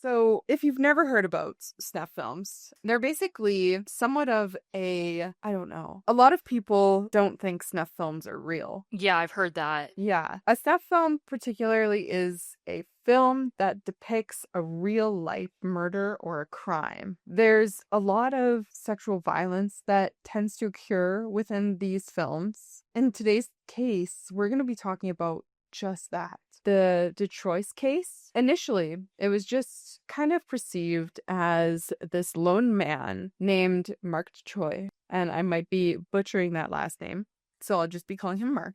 So, if you've never heard about snuff films, they're basically somewhat of I don't know. A lot of people don't think snuff films are real. Yeah, I've heard that. Yeah. A snuff film particularly is a film that depicts a real life murder or a crime. There's a lot of sexual violence that tends to occur within these films. In today's case, we're going to be talking about just that. The Dutroux case. Initially, it was just kind of perceived as this lone man named Marc Dutroux, and I might be butchering that last name, so I'll just be calling him Marc.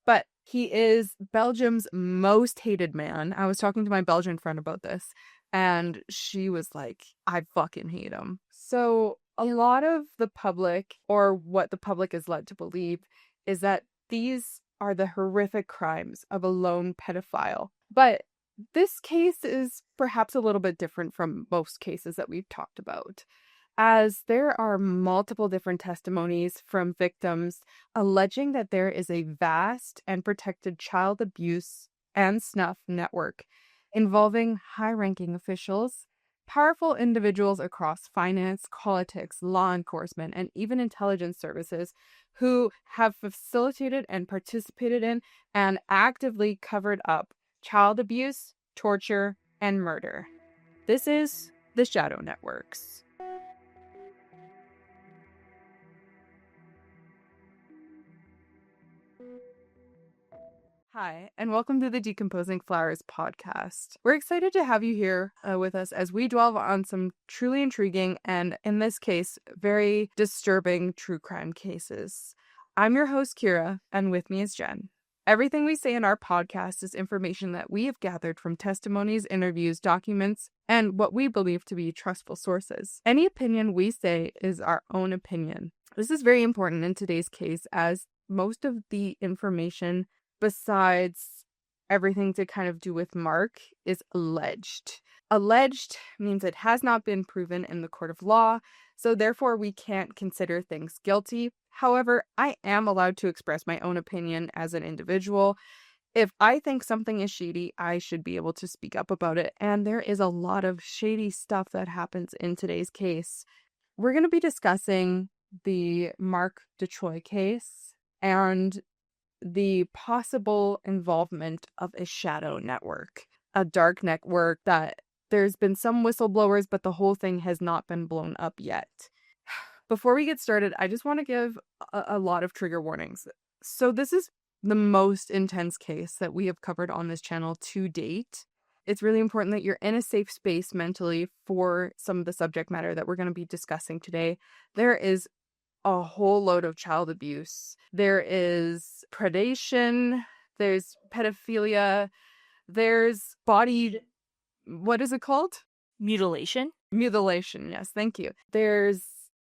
But he is Belgium's most hated man. I was talking to my Belgian friend about this, and she was like, I fucking hate him. So a lot of the public, or what the public is led to believe, is that these are the horrific crimes of a lone pedophile. But this case is perhaps a little bit different from most cases that we've talked about, as there are multiple different testimonies from victims alleging that there is a vast and protected child abuse and snuff network involving high-ranking officials, powerful individuals across finance, politics, law enforcement, and even intelligence services who have facilitated and participated in and actively covered up child abuse, torture, and murder. This is the Shadow Networks. Hi, and welcome to the Decomposing Flowers podcast. We're excited to have you here with us as we delve on some truly intriguing and, in this case, very disturbing true crime cases. I'm your host, Kira, and with me is Jen. Everything we say in our podcast is information that we have gathered from testimonies, interviews, documents, and what we believe to be trustful sources. Any opinion we say is our own opinion. This is very important in today's case, as most of the information, besides everything to kind of do with Marc, is alleged. Alleged means it has not been proven in the court of law, so therefore we can't consider things guilty. However, I am allowed to express my own opinion as an individual. If I think something is shady, I should be able to speak up about it, and there is a lot of shady stuff that happens in today's case. We're going to be discussing the Marc Dutroux case and the possible involvement of a shadow network, a dark network that there's been some whistleblowers, but the whole thing has not been blown up yet. Before we get started, I just want to give a lot of trigger warnings. So this is the most intense case that we have covered on this channel to date. It's really important that you're in a safe space mentally for some of the subject matter that we're going to be discussing today. There is a whole load of child abuse. There is predation, there's pedophilia, there's body, what is it called? Mutilation? Mutilation, yes, thank you. There's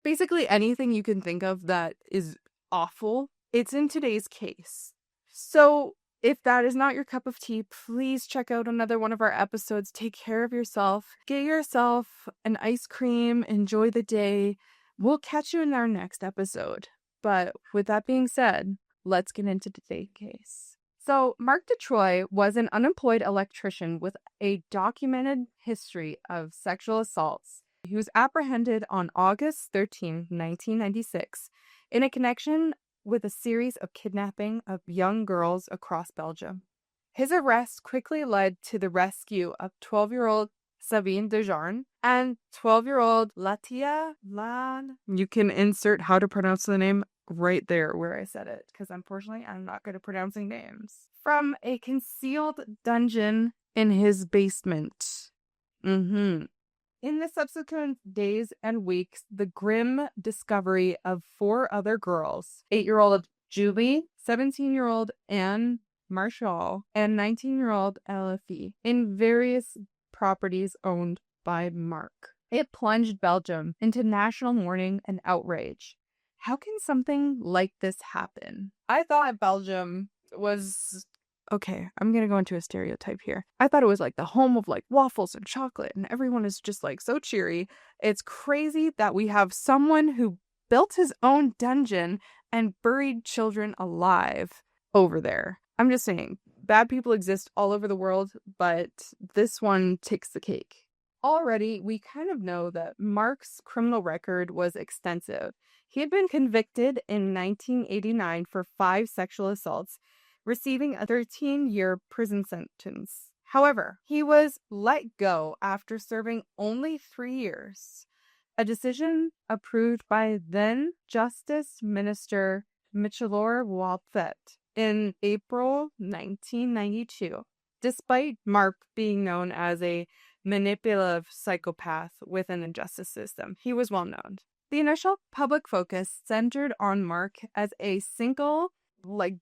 basically anything you can think of that is awful. It's in today's case. So if that is not your cup of tea, please check out another one of our episodes. Take care of yourself. Get yourself an ice cream. Enjoy the day. We'll catch you in our next episode. But with that being said, let's get into today's case. So, Marc Dutroux was an unemployed electrician with a documented history of sexual assaults. He was apprehended on August 13, 1996, in a connection with a series of kidnapping of young girls across Belgium. His arrest quickly led to the rescue of 12-year-old Sabine Dejarn and 12-year-old Latia Lan. You can insert how to pronounce the name right there where I said it, because unfortunately I'm not good at pronouncing names. From a concealed dungeon in his basement. In the subsequent days and weeks, the grim discovery of 4 other girls, 8-year-old Julie, 17-year-old Anne Marshall, and 19-year-old Elifie, in various properties owned by Marc. It plunged Belgium into national mourning and outrage. How can something like this happen? I thought Belgium was... Okay, I'm going to go into a stereotype here. I thought it was like the home of like waffles and chocolate and everyone is just like so cheery. It's crazy that we have someone who built his own dungeon and buried children alive over there. I'm just saying, bad people exist all over the world, but this one takes the cake. Already, we kind of know that Marc's criminal record was extensive. He had been convicted in 1989 for 5 sexual assaults, receiving a 13-year prison sentence. However, he was let go after serving only 3 years, a decision approved by then Justice Minister Michelor Walphet in April 1992. Despite Marc being known as a manipulative psychopath within the justice system, he was well known. The initial public focus centered on Marc as a single,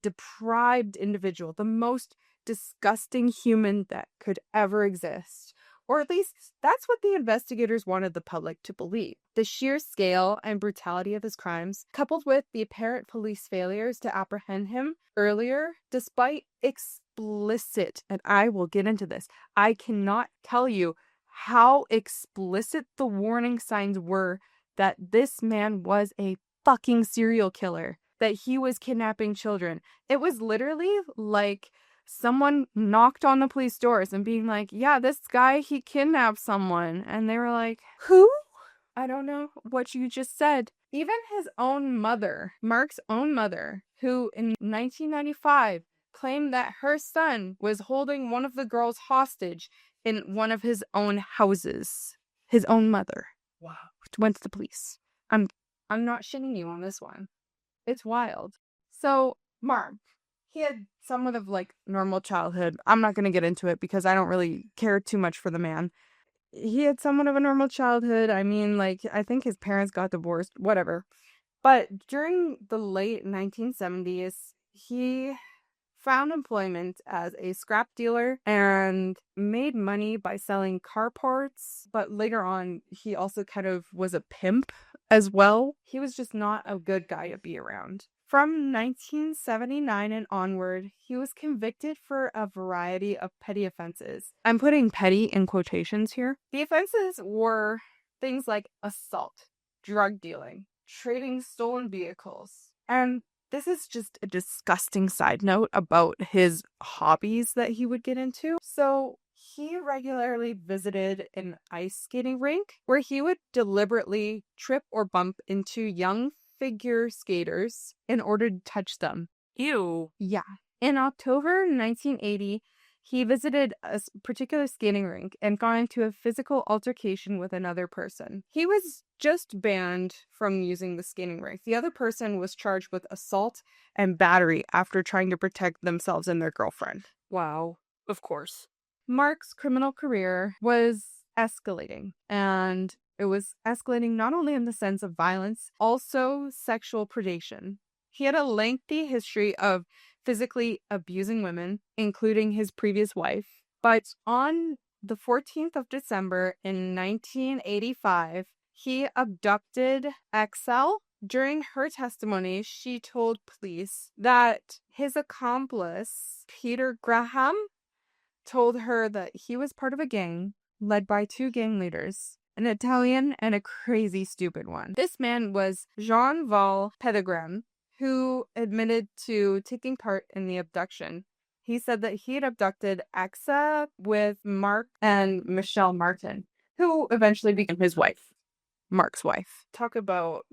deprived individual, the most disgusting human that could ever exist. Or at least that's what the investigators wanted the public to believe. The sheer scale and brutality of his crimes, coupled with the apparent police failures to apprehend him earlier, despite explicit, and I will get into this, I cannot tell you how explicit the warning signs were that this man was a fucking serial killer, that he was kidnapping children. It was literally like someone knocked on the police doors and being like, yeah, this guy, he kidnapped someone. And they were like, who? I don't know what you just said. Even his own mother, Marc's own mother, who in 1995 claimed that her son was holding one of the girls hostage in one of his own houses. His own mother. Wow. Went to the police. I'm not shitting you on this one. It's wild. So, Marc, he had somewhat of normal childhood. I'm not going to get into it because I don't really care too much for the man. He had somewhat of a normal childhood. I mean, I think his parents got divorced, whatever. But during the late 1970s, he found employment as a scrap dealer and made money by selling car parts. But later on, he also kind of was a pimp as well. He was just not a good guy to be around. From 1979 and onward, he was convicted for a variety of petty offenses. I'm putting petty in quotations here. The offenses were things like assault, drug dealing, trading stolen vehicles, and this is just a disgusting side note about his hobbies that he would get into. So he regularly visited an ice skating rink where he would deliberately trip or bump into young figure skaters in order to touch them. Ew. Yeah. In October 1980, he visited a particular skating rink and got into a physical altercation with another person. He was just banned from using the skating rink. The other person was charged with assault and battery after trying to protect themselves and their girlfriend. Wow. Of course. Marc's criminal career was escalating, and it was escalating not only in the sense of violence, also sexual predation. He had a lengthy history of physically abusing women, including his previous wife. But on the 14th of December in 1985, he abducted Excel. During her testimony, she told police that his accomplice, Peter Graham, told her that he was part of a gang led by 2 gang leaders, an Italian and a crazy stupid one. This man was Jean-Val Pedogram, who admitted to taking part in the abduction. He said that he had abducted Axa with Marc and Michelle Martin, who eventually became his wife, Marc's wife. Talk about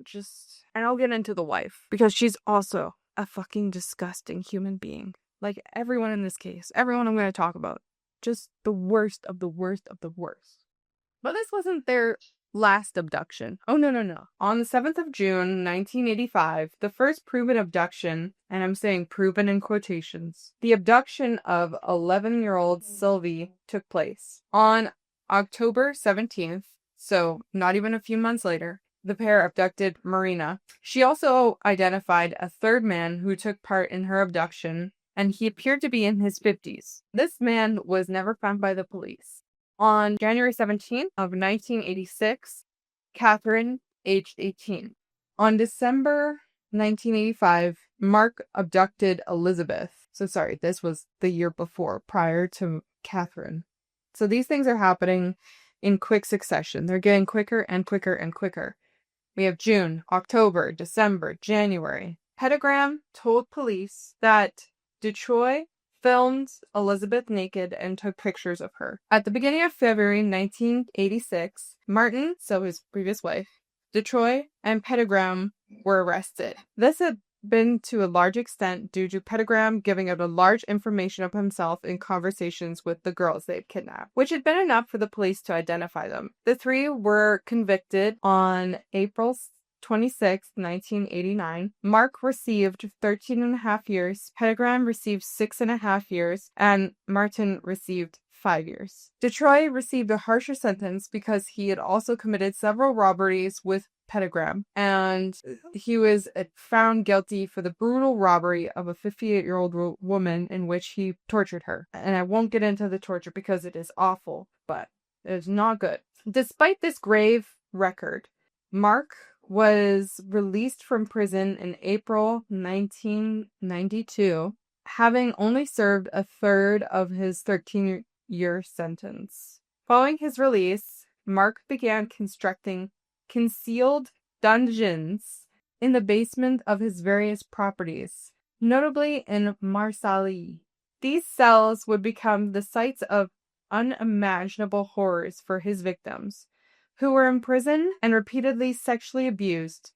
and I'll get into the wife, because she's also a fucking disgusting human being. Like everyone in this case, everyone I'm going to talk about, just the worst of the worst of the worst. But this wasn't their last abduction. Oh, no. On the 7th of June, 1985, the first proven abduction, and I'm saying proven in quotations, the abduction of 11-year-old Sylvie took place. On October 17th, so not even a few months later, the pair abducted Marina. She also identified a third man who took part in her abduction, and he appeared to be in his 50s. This man was never found by the police. On January 17th of 1986, Catherine, aged 18. On December 1985, Marc abducted Elizabeth. So sorry, this was the year before, prior to Catherine. So these things are happening in quick succession. They're getting quicker and quicker and quicker. We have June, October, December, January. Pedogram told police that Dutroux filmed Elizabeth naked and took pictures of her. At the beginning of February 1986, Martin, so his previous wife, Dutroux, and Pettigrew were arrested. This had been to a large extent due to Pettigrew giving out a large information of himself in conversations with the girls they had kidnapped, which had been enough for the police to identify them. The three were convicted on April 26, 1989. Marc received 13 and a half years, Pettigrew received 6.5 years, and Martin received 5 years. Dutroux received a harsher sentence because he had also committed several robberies with Pettigrew, and he was found guilty for the brutal robbery of a 58-year-old woman in which he tortured her. And I won't get into the torture because it is awful, but it is not good. Despite this grave record, Marc was released from prison in April 1992, having only served a third of his 13-year sentence. Following his release, Marc began constructing concealed dungeons in the basement of his various properties, notably in Marseille. These cells would become the sites of unimaginable horrors for his victims, who were imprisoned and repeatedly sexually abused,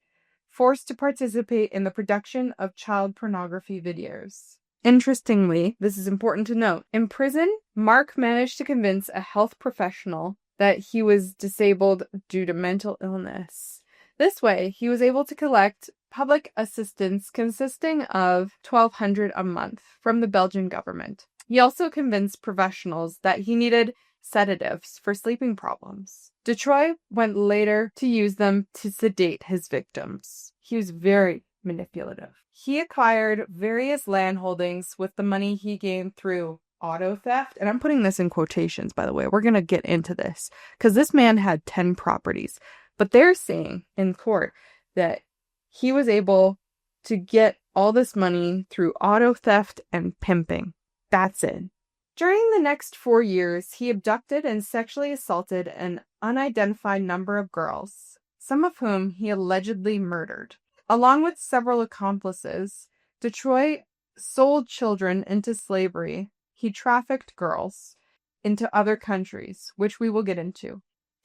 forced to participate in the production of child pornography videos. Interestingly, this is important to note, in prison, Marc managed to convince a health professional that he was disabled due to mental illness. This way, he was able to collect public assistance consisting of $1,200 a month from the Belgian government. He also convinced professionals that he needed sedatives for sleeping problems. Dutroux went later to use them to sedate his victims. He was very manipulative. He acquired various land holdings with the money he gained through auto theft, and I'm putting this in quotations, by the way. We're going to get into this because this man had 10 properties, but they're saying in court that he was able to get all this money through auto theft and pimping. That's it. During the next 4 years, he abducted and sexually assaulted an unidentified number of girls, some of whom he allegedly murdered. Along with several accomplices, Dutroux sold children into slavery. He trafficked girls into other countries, which we will get into.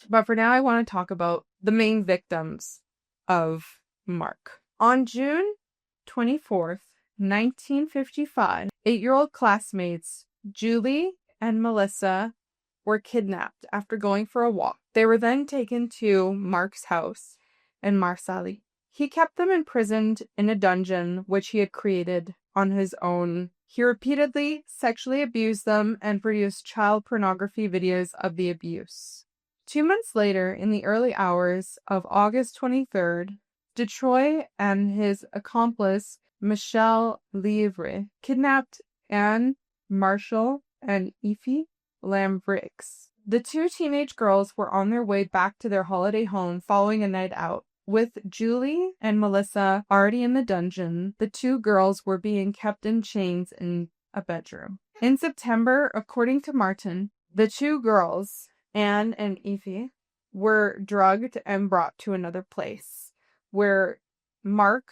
But for now, I want to talk about the main victims of Marc. On June 24th, 1955, 8-year-old classmates Julie and Melissa were kidnapped after going for a walk. They were then taken to Marc's house in Marseille. He kept them imprisoned in a dungeon which he had created on his own. He repeatedly sexually abused them and produced child pornography videos of the abuse. 2 months later, in the early hours of August 23rd, Dutroux and his accomplice, Michel Livre, kidnapped Anne Marshall and Effie Lambrix. The two teenage girls were on their way back to their holiday home following a night out. With Julie and Melissa already in the dungeon, the two girls were being kept in chains in a bedroom. In September, according to Martin, the two girls, Anne and Effie, were drugged and brought to another place, where Marc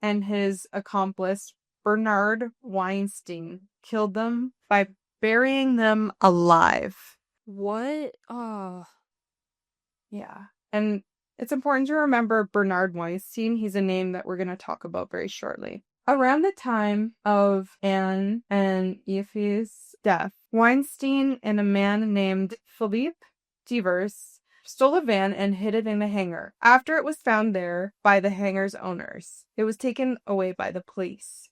and his accomplice, Bernard Weinstein, killed them by burying them alive. What? Yeah. And it's important to remember Bernard Weinstein. He's a name that we're going to talk about very shortly. Around the time of Anne and Effie's death, Weinstein and a man named Philippe Devers stole a van and hid it in a hangar. After it was found there by the hangar's owners, it was taken away by the police.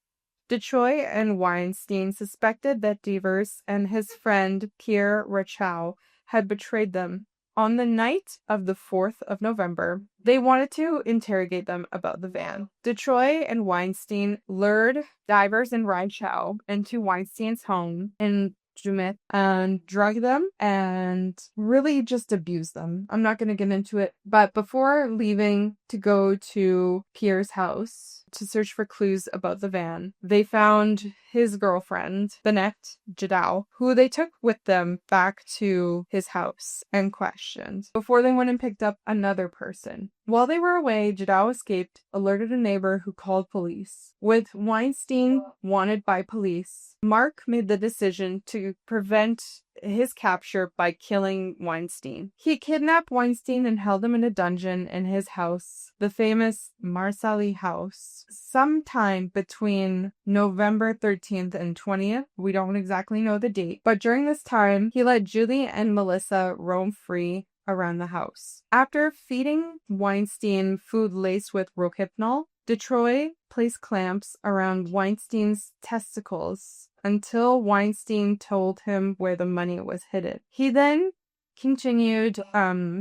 Dutroux and Weinstein suspected that Devers and his friend Pierre Rachow had betrayed them. On the night of the 4th of November, they wanted to interrogate them about the van. Dutroux and Weinstein lured Devers and Rachow into Weinstein's home in Jumet and drugged them and really just abused them. I'm not going to get into it, but before leaving to go to Pierre's house, to search for clues about the van. They found his girlfriend, Benette Jadao, who they took with them back to his house and questioned before they went and picked up another person. While they were away, Jadao escaped, alerted a neighbor who called police. With Weinstein wanted by police, Marc made the decision to prevent his capture by killing Weinstein. He kidnapped Weinstein and held him in a dungeon in his house, the famous Marsali house, sometime between November 13th and 20th. We don't exactly know the date, but during this time, he let Julie and Melissa roam free around the house. After feeding Weinstein food laced with rohypnol, Dutroux placed clamps around Weinstein's testicles until Weinstein told him where the money was hidden. He then continued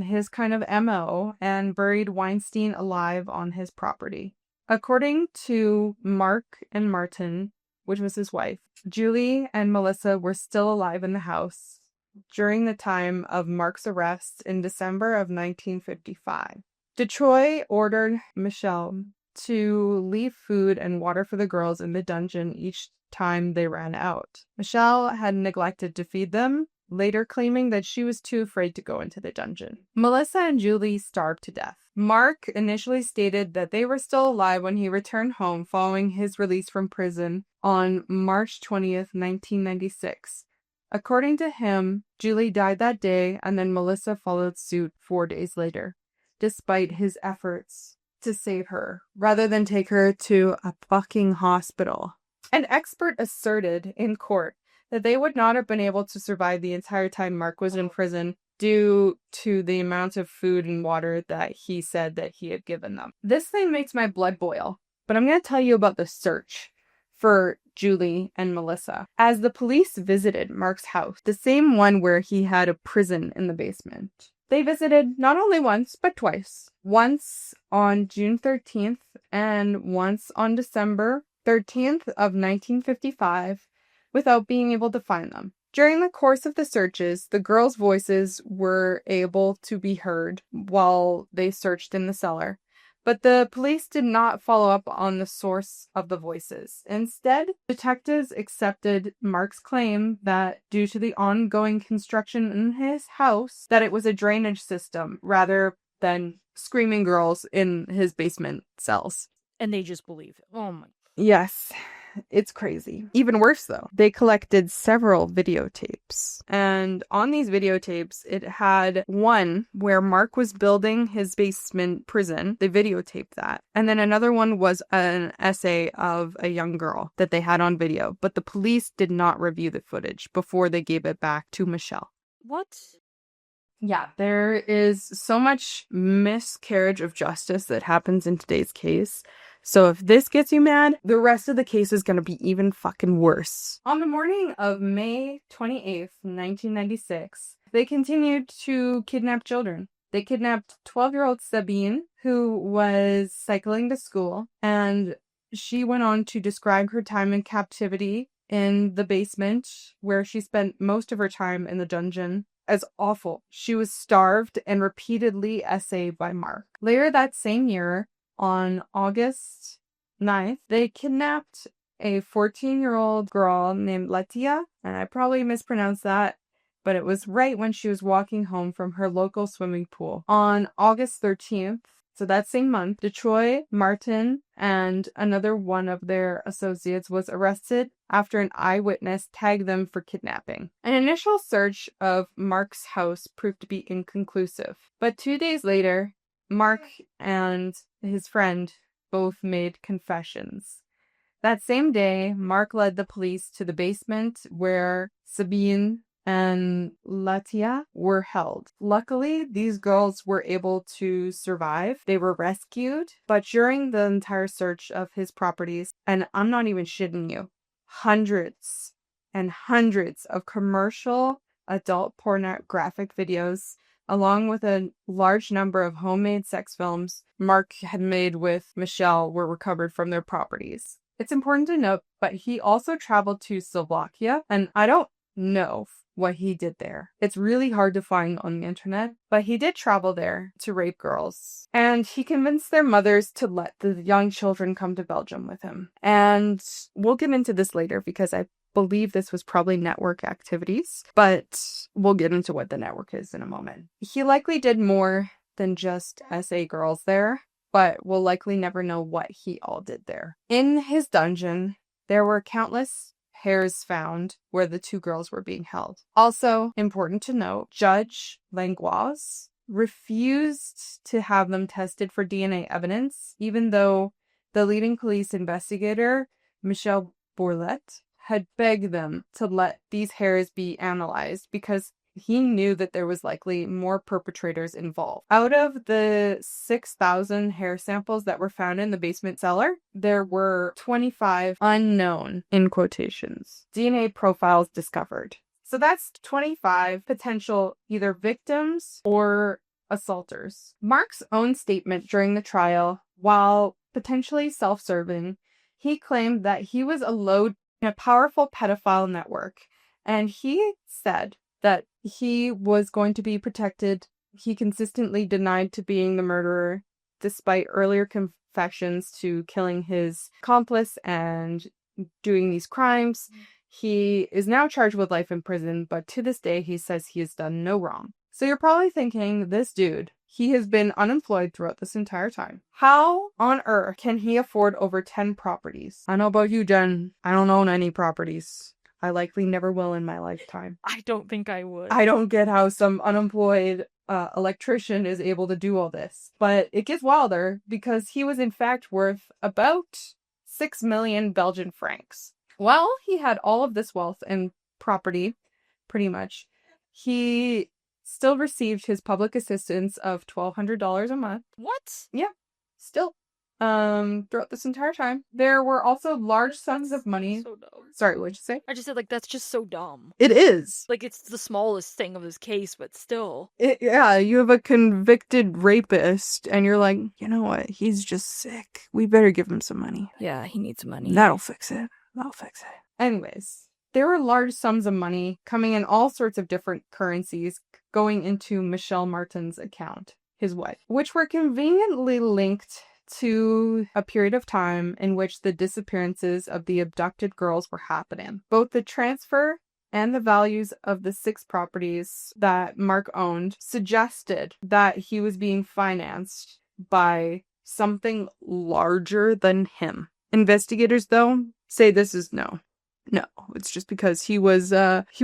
his kind of MO and buried Weinstein alive on his property. According to Marc and Martin, which was his wife, Julie and Melissa were still alive in the house during the time of Marc's arrest in December of 1955. Dutroux ordered Michelle to leave food and water for the girls in the dungeon each time they ran out. Michelle had neglected to feed them, later claiming that she was too afraid to go into the dungeon. Melissa and Julie starved to death. Marc initially stated that they were still alive when he returned home following his release from prison on March 20th, 1996. According to him, Julie died that day and then Melissa followed suit 4 days later, despite his efforts to save her, rather than take her to a fucking hospital. An expert asserted in court that they would not have been able to survive the entire time Marc was in prison due to the amount of food and water that he said that he had given them. This thing makes my blood boil, but I'm going to tell you about the search for Julie and Melissa. As the police visited Marc's house, the same one where he had a prison in the basement, they visited not only once, but twice. Once on June 13th and once on December 13th of 1955 without being able to find them. During the course of the searches, the girls' voices were able to be heard while they searched in the cellar, but the police did not follow up on the source of the voices. Instead, detectives accepted Marc's claim that due to the ongoing construction in his house, that it was a drainage system rather than screaming girls in his basement cells. And they just believe it. Oh my. Yes, it's crazy. Even worse, though, they collected several videotapes. And on these videotapes, it had one where Marc was building his basement prison. They videotaped that. And then another one was an essay of a young girl that they had on video. But the police did not review the footage before they gave it back to Michelle. What? Yeah, there is so much miscarriage of justice that happens in today's case. So if this gets you mad, the rest of the case is going to be even fucking worse. On the morning of May 28th, 1996, they continued to kidnap children. They kidnapped 12-year-old Sabine, who was cycling to school, and she went on to describe her time in captivity in the basement, where she spent most of her time in the dungeon, as awful. She was starved and repeatedly essayed by Marc. Later that same year, on August 9th, they kidnapped a 14-year-old girl named Latia, and I probably mispronounced that, but it was right when she was walking home from her local swimming pool. On August 13th, so that same month, Dutroux, Martin, and another one of their associates was arrested after an eyewitness tagged them for kidnapping. An initial search of Marc's house proved to be inconclusive, but 2 days later, Marc and his friend both made confessions. That same day, Marc led the police to the basement where Sabine and Latia were held. Luckily, these girls were able to survive. They were rescued, but during the entire search of his properties, and I'm not even shitting you, hundreds and hundreds of commercial adult pornographic videos, along with a large number of homemade sex films Marc had made with Michelle, were recovered from their properties. It's important to note, but he also traveled to Slovakia, and I don't know what he did there. It's really hard to find on the internet, but he did travel there to rape girls. And he convinced their mothers to let the young children come to Belgium with him. And we'll get into this later because I believe this was probably network activities, but we'll get into what the network is in a moment. He likely did more than just SA girls there, but we'll likely never know what he all did there. In his dungeon, there were countless hairs found where the two girls were being held. Also, important to note, Judge Langlois refused to have them tested for DNA evidence, even though the leading police investigator, Michel Bourlet, had begged them to let these hairs be analyzed because he knew that there was likely more perpetrators involved. Out of the 6,000 hair samples that were found in the basement cellar, there were 25 unknown, in quotations, DNA profiles discovered. So that's 25 potential either victims or assaulters. Marc's own statement during the trial, while potentially self-serving, he claimed that he was a powerful pedophile network, and he said that he was going to be protected. He consistently denied to being the murderer, despite earlier confessions to killing his accomplice and doing these crimes. He is now charged with life in prison, but to this day, he says he has done no wrong. So you're probably thinking, this dude, he has been unemployed throughout this entire time. How on earth can he afford over 10 properties? I don't know about you, Jen. I don't own any properties. I likely never will in my lifetime. I don't think I would. I don't get how some unemployed electrician is able to do all this. But it gets wilder because he was in fact worth about 6 million Belgian francs. While he had all of this wealth and property, pretty much, he still received his public assistance of $1,200 a month. What? Yeah, still. Throughout this entire time. There were also large sums of money. So dumb. Sorry, what'd you say? I just said, like, that's just so dumb. It is. Like, it's the smallest thing of this case, but still. Yeah, you have a convicted rapist, and you're like, you know what? He's just sick. We better give him some money. Yeah, he needs money. That'll fix it. That'll fix it. Anyways, there were large sums of money coming in all sorts of different currencies going into Michelle Martin's account, his wife, which were conveniently linked to a period of time in which the disappearances of the abducted girls were happening. Both the transfer and the values of the 6 properties that Marc owned suggested that he was being financed by something larger than him. Investigators, though, say this is no, it's just because he was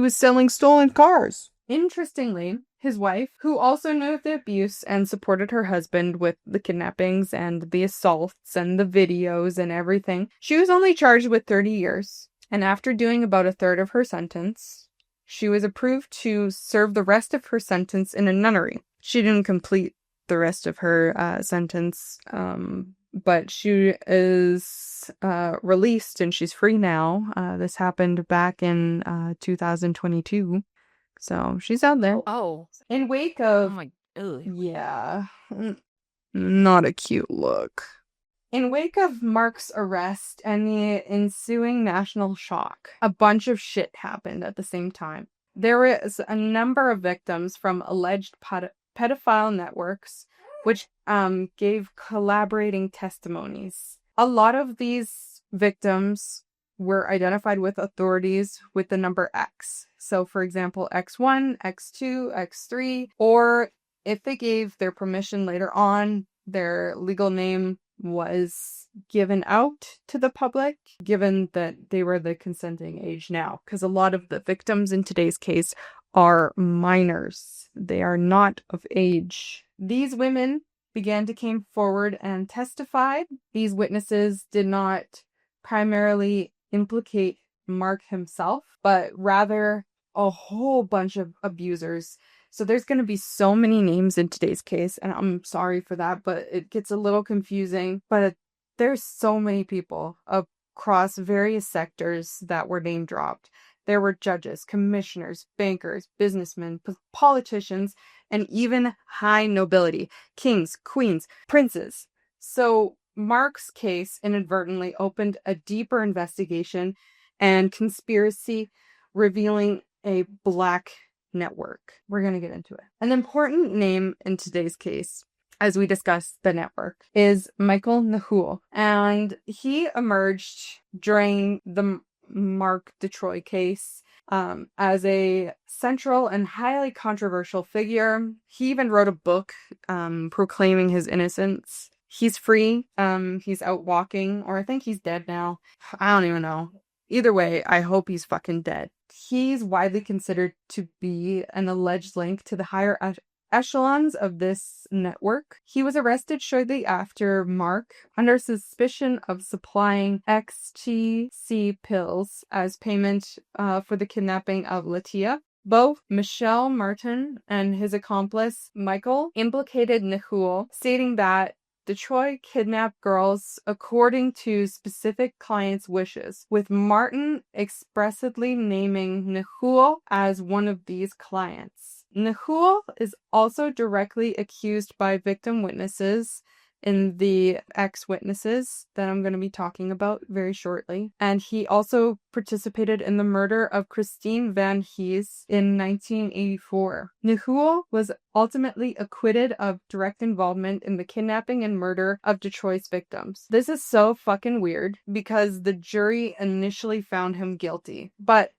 selling stolen cars. Interestingly, his wife, who also knew of the abuse and supported her husband with the kidnappings and the assaults and the videos and everything, she was only charged with 30 years. And after doing about a third of her sentence, she was approved to serve the rest of her sentence in a nunnery. She didn't complete the rest of her sentence, but she is released and she's free now. This happened back in 2022. So she's out there. Oh. In wake of... Oh my... Ugh. Yeah. Not a cute look. In wake of Marc's arrest and the ensuing national shock, a bunch of shit happened at the same time. There was a number of victims from alleged pedophile networks, which gave collaborating testimonies. A lot of these victims were identified with authorities with the number X. So, for example, X1, X2, X3, or if they gave their permission later on, their legal name was given out to the public, given that they were the consenting age now. Because a lot of the victims in today's case are minors. They are not of age. These women began to come forward and testified. These witnesses did not primarily implicate Marc himself, but rather a whole bunch of abusers. So there's going to be so many names in today's case, and I'm sorry for that, but it gets a little confusing. But there's so many people across various sectors that were name dropped. There were judges, commissioners, bankers, businessmen, politicians, and even high nobility, kings, queens, princes. So Marc's case inadvertently opened a deeper investigation and conspiracy, revealing a black network. We're going to get into it. An important name in today's case, as we discuss the network, is Michael Dutroux. And he emerged during the Marc Dutroux case as a central and highly controversial figure. He even wrote a book proclaiming his innocence. He's free. He's out walking, or I think he's dead now. I don't even know. Either way, I hope he's fucking dead. He's widely considered to be an alleged link to the higher echelons of this network. He was arrested shortly after Marc under suspicion of supplying ecstasy pills as payment for the kidnapping of Latia. Both Michel Martin and his accomplice Michael implicated Dutroux, stating that Dutroux kidnapped girls according to specific clients' wishes, with Martin expressly naming Dutroux as one of these clients. Dutroux is also directly accused by victim witnesses in the ex-witnesses that I'm going to be talking about very shortly. And he also participated in the murder of Christine Van Hees in 1984. Dutroux was ultimately acquitted of direct involvement in the kidnapping and murder of Detroit's victims. This is so fucking weird because the jury initially found him guilty, but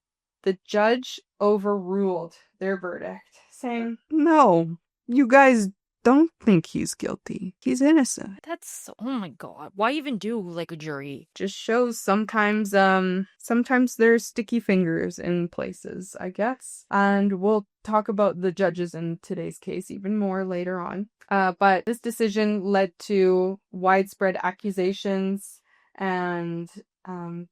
the judge overruled their verdict, saying, "No, you guys don't think he's guilty. He's innocent." That's, oh my god. Why even do, like, a jury? Just shows sometimes there's sticky fingers in places, I guess. And we'll talk about the judges in today's case even more later on. But this decision led to widespread accusations, and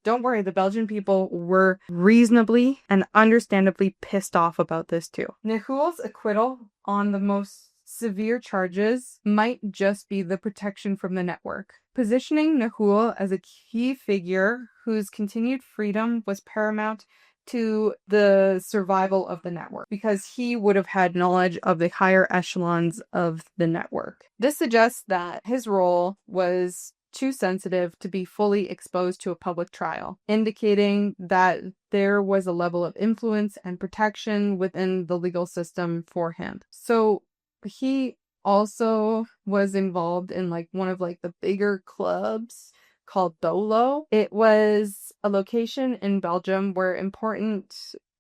don't worry, the Belgian people were reasonably and understandably pissed off about this too. Dutroux' acquittal on the most severe charges might just be the protection from the network, positioning Dutroux as a key figure whose continued freedom was paramount to the survival of the network, because he would have had knowledge of the higher echelons of the network. This suggests that his role was too sensitive to be fully exposed to a public trial, indicating that there was a level of influence and protection within the legal system for him. So he also was involved in one of the bigger clubs called Dolo. It was a location in Belgium where important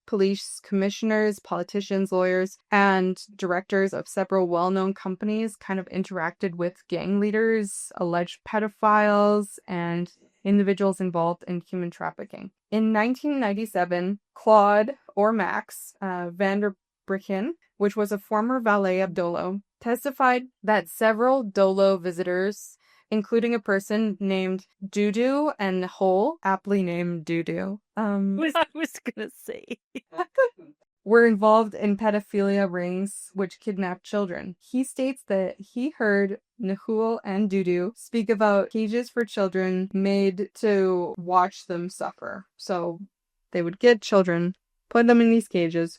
police commissioners, politicians, lawyers, and directors of several well-known companies kind of interacted with gang leaders, alleged pedophiles, and individuals involved in human trafficking. In 1997, Claude, or Max, van der Bricken, which was a former valet of Dolo, testified that several Dolo visitors, including a person named Dutroux and Hole, aptly named Dutroux, I was gonna say. were involved in pedophilia rings which kidnapped children. He states that he heard Dutroux and Dutroux speak about cages for children made to watch them suffer. So they would get children, put them in these cages,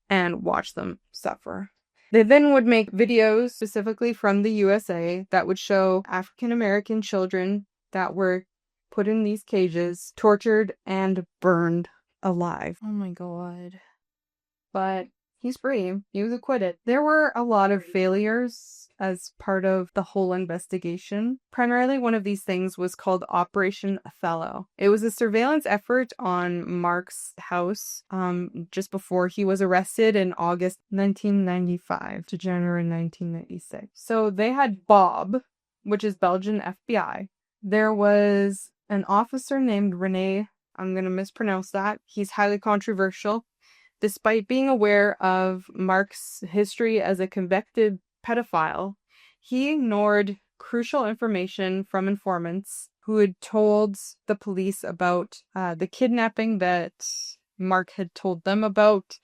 and watch them suffer. They then would make videos specifically from the USA that would show African American children that were put in these cages, tortured, and burned alive. Oh my god. But he's free. He was acquitted. There were a lot of failures as part of the whole investigation. Primarily, one of these things was called Operation Othello. It was a surveillance effort on Marc's house just before he was arrested in August 1995 to January 1996. So they had Bob, which is Belgian FBI. There was an officer named Rene. I'm going to mispronounce that. He's highly controversial. Despite being aware of Marc's history as a convicted pedophile, he ignored crucial information from informants who had told the police about the kidnapping that Marc had told them about.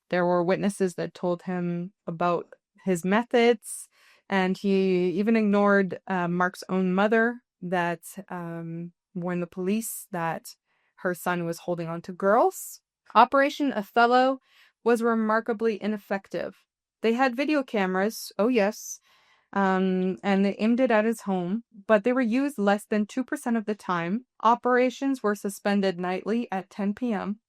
There were witnesses that told him about his methods, and he even ignored Marc's own mother that warned the police that her son was holding on to girls. Operation Othello was remarkably ineffective. They had video cameras, oh yes, and they aimed it at his home, but they were used less than 2% of the time. Operations were suspended nightly at 10 p.m.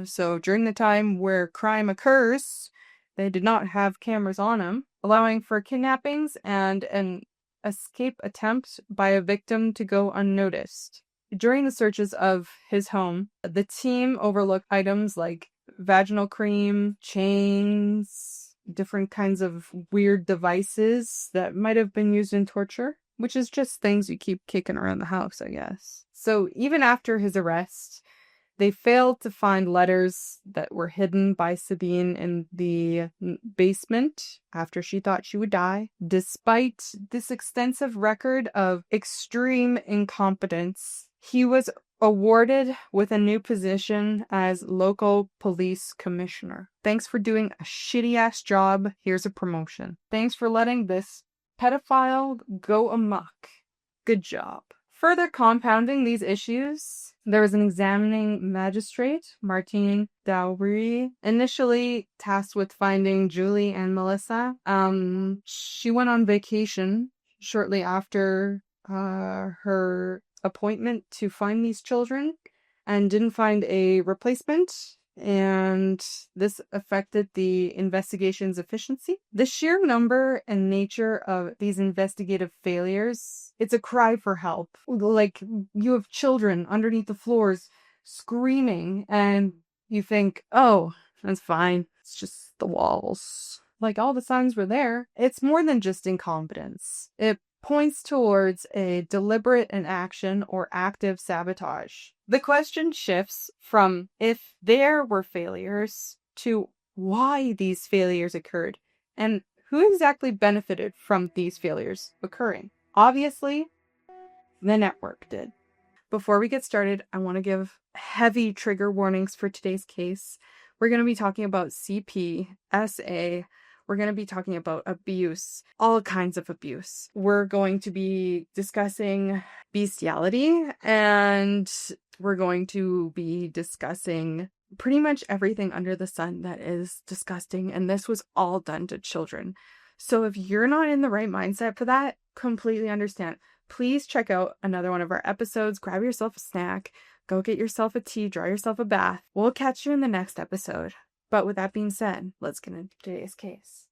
So during the time where crime occurs, they did not have cameras on him, allowing for kidnappings and an escape attempt by a victim to go unnoticed. During the searches of his home, the team overlooked items like vaginal cream, chains, different kinds of weird devices that might have been used in torture, which is just things you keep kicking around the house, I guess. So even after his arrest, they failed to find letters that were hidden by Sabine in the basement after she thought she would die. Despite this extensive record of extreme incompetence, he was awarded with a new position as local police commissioner. Thanks for doing a shitty-ass job. Here's a promotion. Thanks for letting this pedophile go amok. Good job. Further compounding these issues, there was an examining magistrate, Martine Dowry, initially tasked with finding Julie and Melissa. She went on vacation shortly after her appointment to find these children and didn't find a replacement, and this affected the investigation's efficiency. The sheer number and nature of these investigative failures, it's a cry for help. Like, you have children underneath the floors screaming, and you think, oh, that's fine. It's just the walls. Like, all the signs were there. It's more than just incompetence. It points towards a deliberate inaction or active sabotage. The question shifts from if there were failures to why these failures occurred and who exactly benefited from these failures occurring. Obviously, the network did. Before we get started, I want to give heavy trigger warnings for today's case. We're going to be talking about CP, SA. We're going to be talking about abuse, all kinds of abuse. We're going to be discussing bestiality, and we're going to be discussing pretty much everything under the sun that is disgusting, and this was all done to children. So if you're not in the right mindset for that, completely understand. Please check out another one of our episodes, grab yourself a snack, go get yourself a tea, draw yourself a bath. We'll catch you in the next episode. But with that being said, let's get into today's case.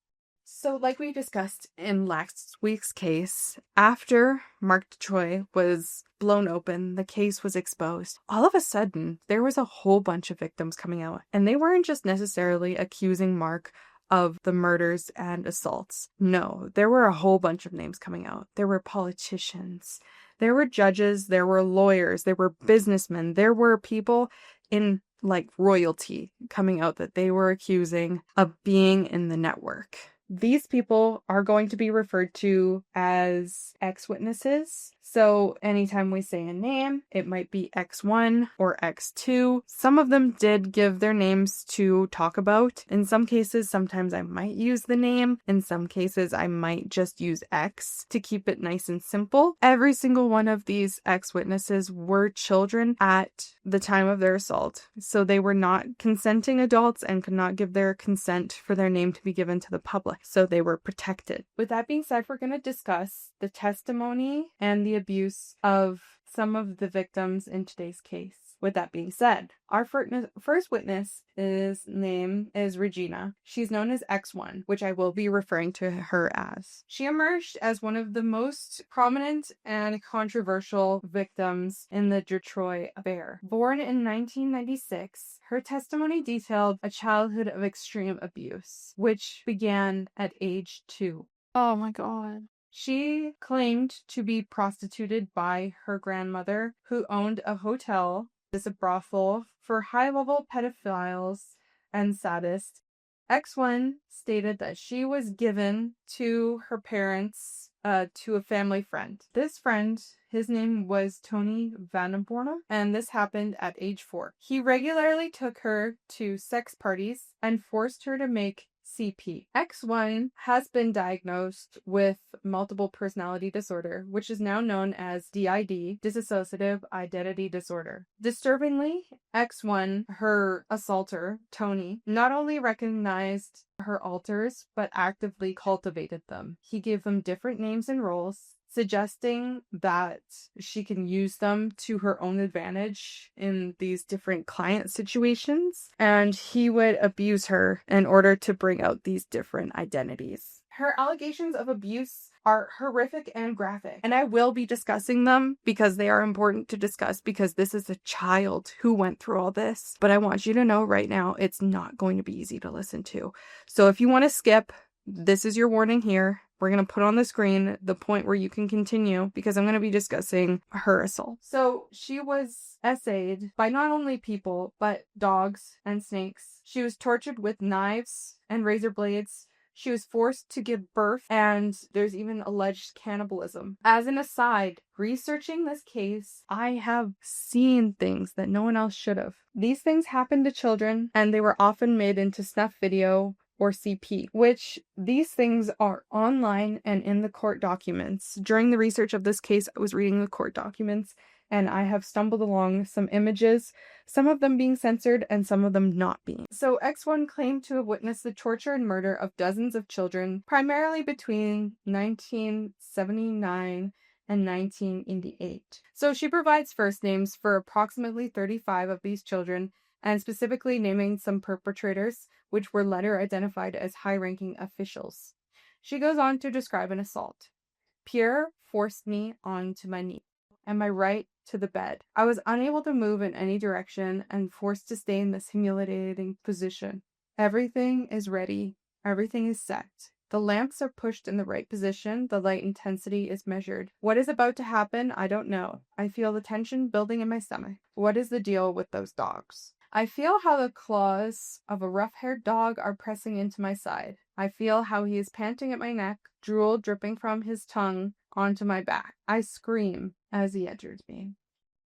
So like we discussed in last week's case, after Marc Dutroux was blown open, the case was exposed. All of a sudden, there was a whole bunch of victims coming out. And they weren't just necessarily accusing Marc of the murders and assaults. No, there were a whole bunch of names coming out. There were politicians, there were judges, there were lawyers, there were businessmen, there were people in like royalty coming out that they were accusing of being in the network. These people are going to be referred to as ex-witnesses. So anytime we say a name, it might be X1 or X2. Some of them did give their names to talk about. In some cases, sometimes I might use the name. In some cases, I might just use X to keep it nice and simple. Every single one of these ex-witnesses were children at the time of their assault. So they were not consenting adults and could not give their consent for their name to be given to the public. So they were protected. With that being said, we're going to discuss the testimony and the abuse of some of the victims in today's case. With that being said, our first witness, his name is Regina. She's known as X1, which I will be referring to her as. She emerged as one of the most prominent and controversial victims in the Dutroux affair. Born in 1996, her testimony detailed a childhood of extreme abuse, which began at age 2. Oh my God. She claimed to be prostituted by her grandmother, who owned a hotel, a brothel for high-level pedophiles and sadists. X1 stated that she was given to her parents to a family friend. This friend, his name was Tony Vandenbornum, and this happened at age 4. He regularly took her to sex parties and forced her to make CP. X1 has been diagnosed with multiple personality disorder, which is now known as DID, dissociative identity disorder. Disturbingly, X1, her assaulter, Tony, not only recognized her alters, but actively cultivated them. He gave them different names and roles, suggesting that she can use them to her own advantage in these different client situations, and he would abuse her in order to bring out these different identities. Her allegations of abuse are horrific and graphic, and I will be discussing them because they are important to discuss, because this is a child who went through all this. But I want you to know right now, it's not going to be easy to listen to. So if you want to skip, this is your warning here. We're going to put on the screen the point where you can continue, because I'm going to be discussing her assault. So she was essayed by not only people, but dogs and snakes. She was tortured with knives and razor blades. She was forced to give birth, and there's even alleged cannibalism. As an aside, researching this case, I have seen things that no one else should have. These things happened to children, and they were often made into snuff video or CP, which these things are online and in the court documents. During the research of this case, I was reading the court documents, and I have stumbled along some images, some of them being censored and some of them not being. So X1 claimed to have witnessed the torture and murder of dozens of children, primarily between 1979 and 1988. So she provides first names for approximately 35 of these children, and specifically naming some perpetrators, which were later identified as high-ranking officials. She goes on to describe an assault. Pierre forced me onto my knee and my right to the bed. I was unable to move in any direction and forced to stay in this humiliating position. Everything is ready. Everything is set. The lamps are pushed in the right position. The light intensity is measured. What is about to happen, I don't know. I feel the tension building in my stomach. What is the deal with those dogs? I feel how the claws of a rough-haired dog are pressing into my side. I feel how he is panting at my neck, drool dripping from his tongue onto my back. I scream as he enters me.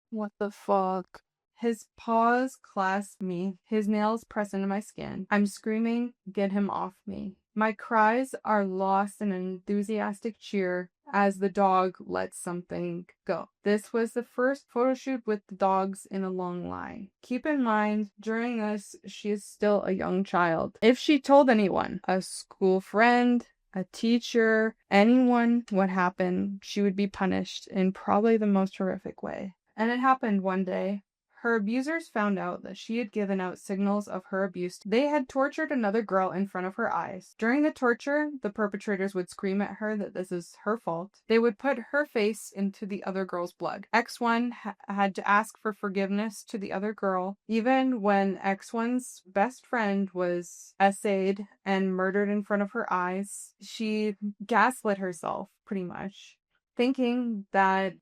What the fuck? His paws clasp me. His nails press into my skin. I'm screaming, get him off me. My cries are lost in an enthusiastic cheer as the dog lets something go. This was the first photo shoot with the dogs in a long line. Keep in mind, during this, she is still a young child. If she told anyone, a school friend, a teacher, anyone what happened, she would be punished in probably the most horrific way. And it happened one day. Her abusers found out that she had given out signals of her abuse. They had tortured another girl in front of her eyes. During the torture, the perpetrators would scream at her that this is her fault. They would put her face into the other girl's blood. X1 had to ask for forgiveness to the other girl. Even when X1's best friend was essayed and murdered in front of her eyes, she gaslit herself, pretty much, thinking that,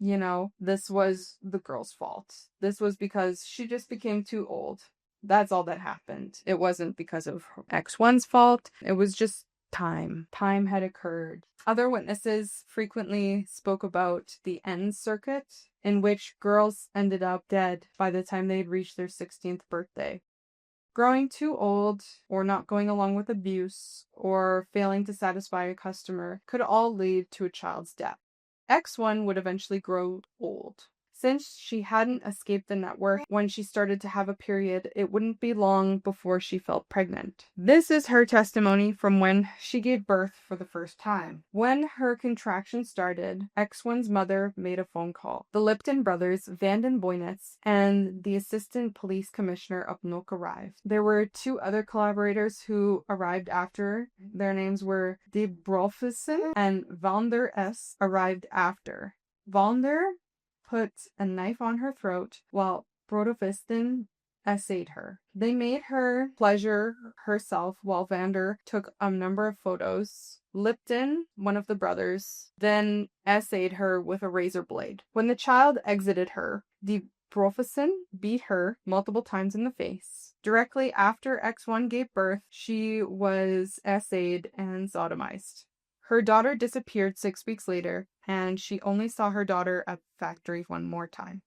this was the girl's fault. This was because she just became too old. That's all that happened. It wasn't because of X1's fault. It was just time. Time had occurred. Other witnesses frequently spoke about the end circuit, in which girls ended up dead by the time they'd reached their 16th birthday. Growing too old, or not going along with abuse, or failing to satisfy a customer could all lead to a child's death. X1 would eventually grow old. Since she hadn't escaped the network when she started to have a period, it wouldn't be long before she felt pregnant. This is her testimony from when she gave birth for the first time. When her contraction started, X1's mother made a phone call. The Lipton brothers, Vanden Boynitz, and the assistant police commissioner of Nook arrived. There were two other collaborators who arrived after. Their names were De Brolfsen and Vander S. arrived after. Vander put a knife on her throat while Brodovisten essayed her. They made her pleasure herself while Vander took a number of photos. Lipton, one of the brothers, then essayed her with a razor blade. When the child exited her, the Brofesen beat her multiple times in the face. Directly after X1 gave birth, she was essayed and sodomized. Her daughter disappeared 6 weeks later, and she only saw her daughter at the factory one more time.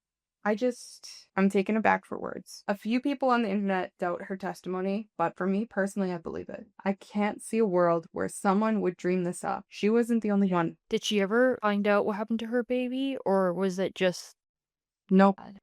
I'm taken aback for words. A few people on the internet doubt her testimony, but for me personally, I believe it. I can't see a world where someone would dream this up. She wasn't the only one. Did she ever find out what happened to her baby, or was it just Nope. bad?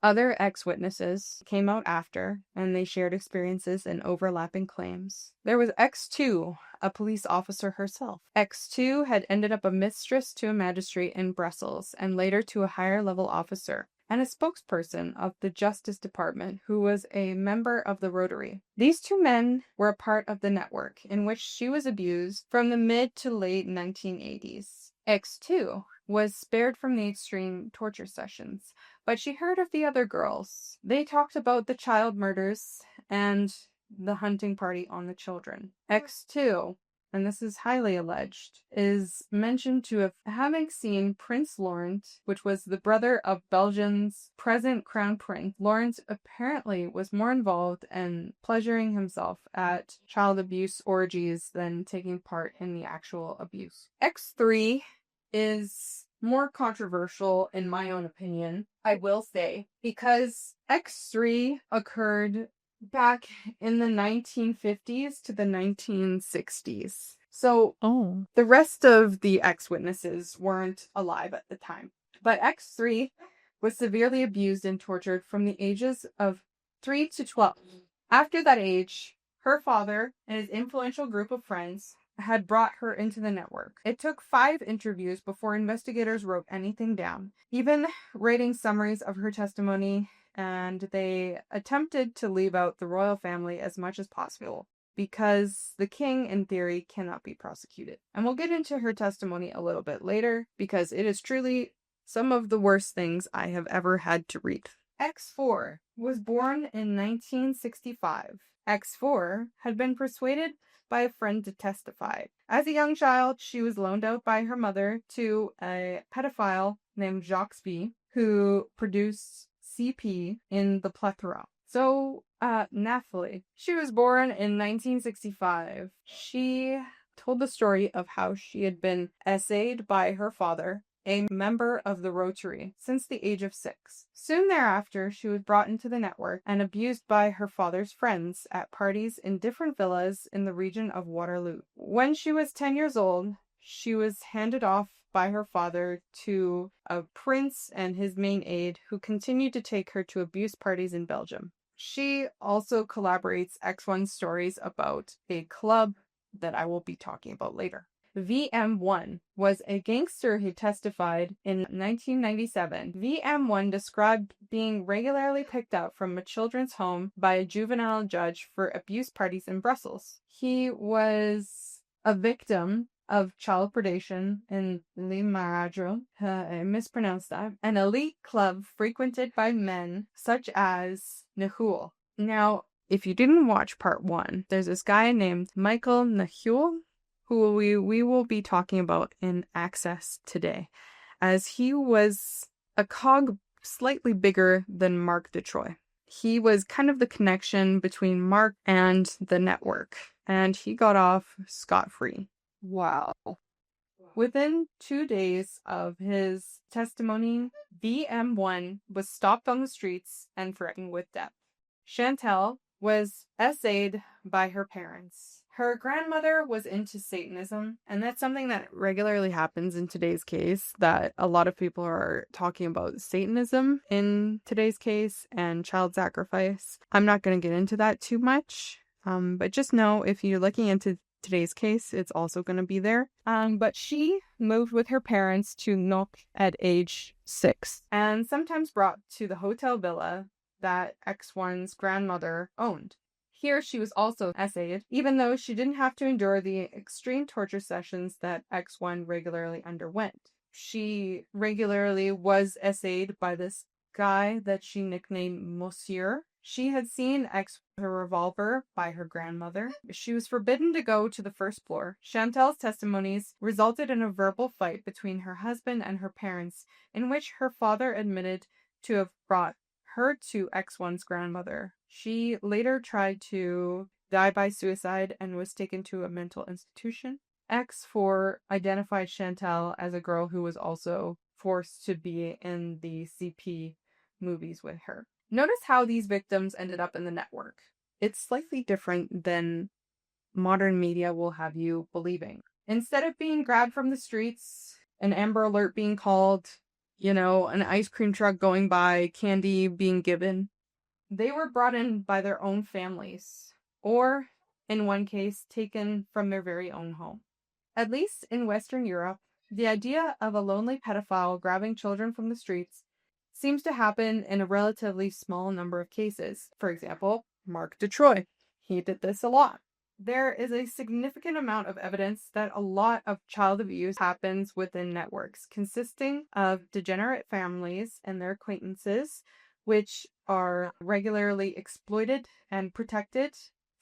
Other ex-witnesses came out after, and they shared experiences and overlapping claims. There was X2, a police officer herself. X2 had ended up a mistress to a magistrate in Brussels, and later to a higher-level officer, and a spokesperson of the Justice Department who was a member of the Rotary. These two men were a part of the network in which she was abused from the mid to late 1980s. X2 was spared from the extreme torture sessions, but she heard of the other girls. They talked about the child murders and the hunting party on the children. X2, and this is highly alleged, is mentioned to have having seen Prince Laurent, which was the brother of Belgium's present crown prince. Laurent apparently was more involved in pleasuring himself at child abuse orgies than taking part in the actual abuse. X3 is more controversial in my own opinion, I will say, because X3 occurred back in the 1950s to the 1960s. So Oh. the rest of the ex-witnesses weren't alive at the time. But X3 was severely abused and tortured from the ages of 3 to 12. After that age, her father and his influential group of friends had brought her into the network. It took 5 interviews before investigators wrote anything down, even writing summaries of her testimony, and they attempted to leave out the royal family as much as possible because the king, in theory, cannot be prosecuted. And we'll get into her testimony a little bit later because it is truly some of the worst things I have ever had to read. X4 was born in 1965. X4 had been persuaded by a friend to testify. As a young child, she was loaned out by her mother to a pedophile named Jacques B, who produced CP in the plethora. So, Nathalie, she was born in 1965. She told the story of how she had been essayed by her father, a member of the Rotary, since the age of 6. Soon thereafter, she was brought into the network and abused by her father's friends at parties in different villas in the region of Waterloo. When she was 10 years old, she was handed off by her father to a prince and his main aide who continued to take her to abuse parties in Belgium. She also collaborates X1 stories about a club that I will be talking about later. VM1 was a gangster who testified in 1997. VM1 described being regularly picked up from a children's home by a juvenile judge for abuse parties in Brussels. He was a victim of child predation in Le Maradro, I mispronounced that, an elite club frequented by men such as Nahul. Now, if you didn't watch part 1, there's this guy named Michael Nahul, who we will be talking about in Access today, as he was a cog slightly bigger than Marc Dutroux. He was kind of the connection between Marc and the network, and he got off scot-free. Wow. Within 2 days of his testimony, VM1 was stopped on the streets and threatened with death. Chantal was essayed by her parents. Her grandmother was into Satanism, and that's something that regularly happens in today's case, that a lot of people are talking about Satanism in today's case and child sacrifice. I'm not going to get into that too much, but just know if you're looking into today's case, it's also going to be there. But she moved with her parents to Knock at age 6 and sometimes brought to the hotel villa that X1's grandmother owned. Here she was also essayed, even though she didn't have to endure the extreme torture sessions that X1 regularly underwent. She regularly was essayed by this guy that she nicknamed Monsieur. She had seen her revolver by her grandmother. She was forbidden to go to the first floor. Chantal's testimonies resulted in a verbal fight between her husband and her parents, in which her father admitted to have brought her to X1's grandmother. She later tried to die by suicide and was taken to a mental institution. X4 identified Chantal as a girl who was also forced to be in the CP movies with her. Notice how these victims ended up in the network. It's slightly different than modern media will have you believing. Instead of being grabbed from the streets, an Amber Alert being called, an ice cream truck going by, candy being given, they were brought in by their own families, or, in one case, taken from their very own home. At least in Western Europe, the idea of a lonely pedophile grabbing children from the streets seems to happen in a relatively small number of cases. For example, Marc Dutroux. He did this a lot. There is a significant amount of evidence that a lot of child abuse happens within networks, consisting of degenerate families and their acquaintances, which are regularly exploited and protected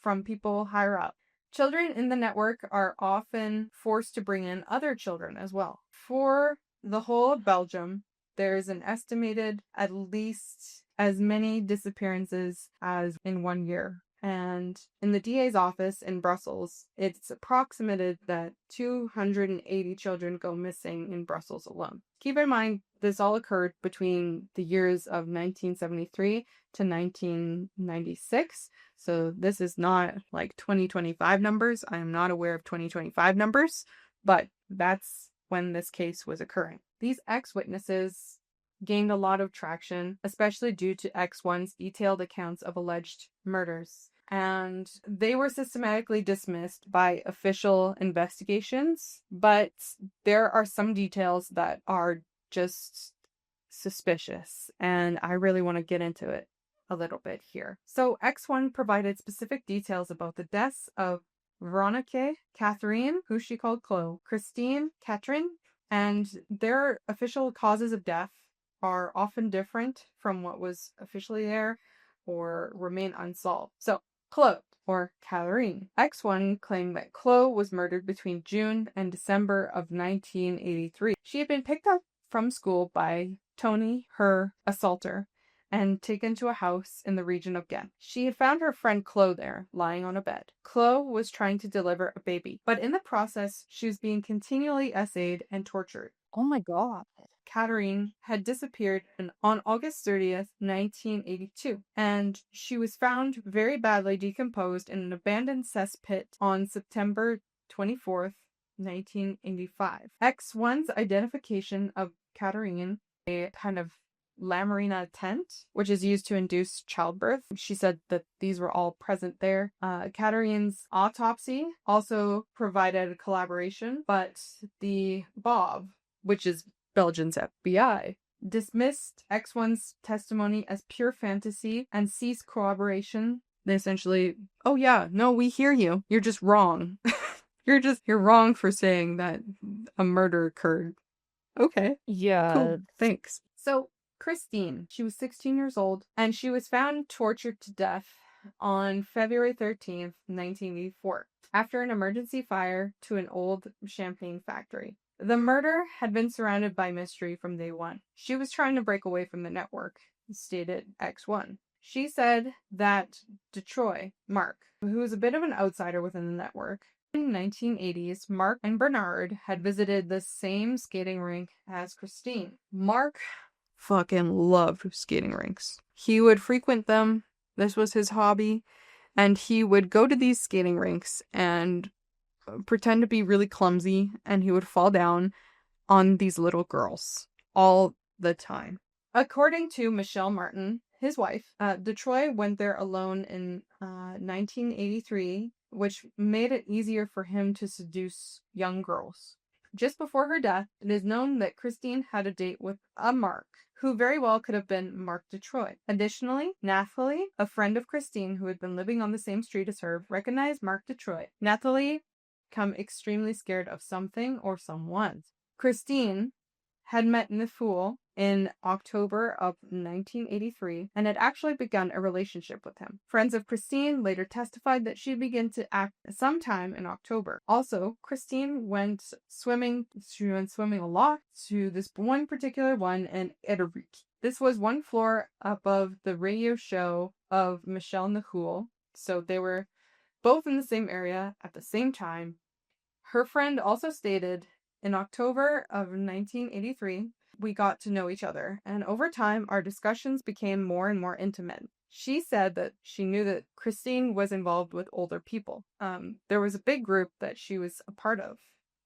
from people higher up. Children in the network are often forced to bring in other children as well. For the whole of Belgium, there's an estimated at least as many disappearances as in 1 year. And in the DA's office in Brussels, it's approximated that 280 children go missing in Brussels alone. Keep in mind, this all occurred between the years of 1973 to 1996. So this is not like 2025 numbers. I am not aware of 2025 numbers, but that's when this case was occurring. These ex-witnesses gained a lot of traction, especially due to X1's detailed accounts of alleged murders. And they were systematically dismissed by official investigations, but there are some details that are just suspicious, and I really want to get into it a little bit here. So X1 provided specific details about the deaths of Veronica, Catherine, who she called Chloe, Christine, Catherine, and their official causes of death are often different from what was officially there or remain unsolved. So Chloe, or Catherine. X1 claimed that Chloe was murdered between June and December of 1983. She had been picked up from school by Tony, her assaulter, and taken to a house in the region of Ghent. She had found her friend Chloe there, lying on a bed. Chloe was trying to deliver a baby, but in the process, she was being continually essayed and tortured. Oh my God. Catherine had disappeared on August 30th, 1982, and she was found very badly decomposed in an abandoned cesspit on September 24th, 1985. X1's identification of Catherine, a kind of Lamarina tent, which is used to induce childbirth. She said that these were all present there. Catherine's autopsy also provided a collaboration, but the BOV, which is Belgium's FBI, dismissed X1's testimony as pure fantasy and ceased corroboration. They essentially, oh yeah, no, we hear you. You're just wrong. You're wrong for saying that a murder occurred. Okay. Yeah. Cool. Thanks. So Christine, she was 16 years old, and she was found tortured to death on February 13th, 1984, after an emergency fire to an old champagne factory. The murder had been surrounded by mystery from day one. She was trying to break away from the network, stated X1. She said that Dutroux, Marc, who was a bit of an outsider within the network, in the 1980s, Marc and Bernard had visited the same skating rink as Christine. Marc fucking loved skating rinks. He would frequent them. This was his hobby. And he would go to these skating rinks and pretend to be really clumsy, and he would fall down on these little girls all the time. According to Michelle Martin, his wife, Dutroux went there alone in 1983, which made it easier for him to seduce young girls. Just before her death, it is known that Christine had a date with a Marc, who very well could have been Marc Dutroux. Additionally, Nathalie, a friend of Christine who had been living on the same street as her, recognized Marc Dutroux. Nathalie become extremely scared of something or someone. Christine had met Nifoul in October of 1983 and had actually begun a relationship with him. Friends of Christine later testified that she began to act sometime in October. Also, Christine went swimming. She went swimming a lot to this one particular one in Edervik. This was one floor above the radio show of Michelle Nifoul, so they were both in the same area at the same time. Her friend also stated, in October of 1983, we got to know each other, and over time, our discussions became more and more intimate. She said that she knew that Christine was involved with older people. There was a big group that she was a part of.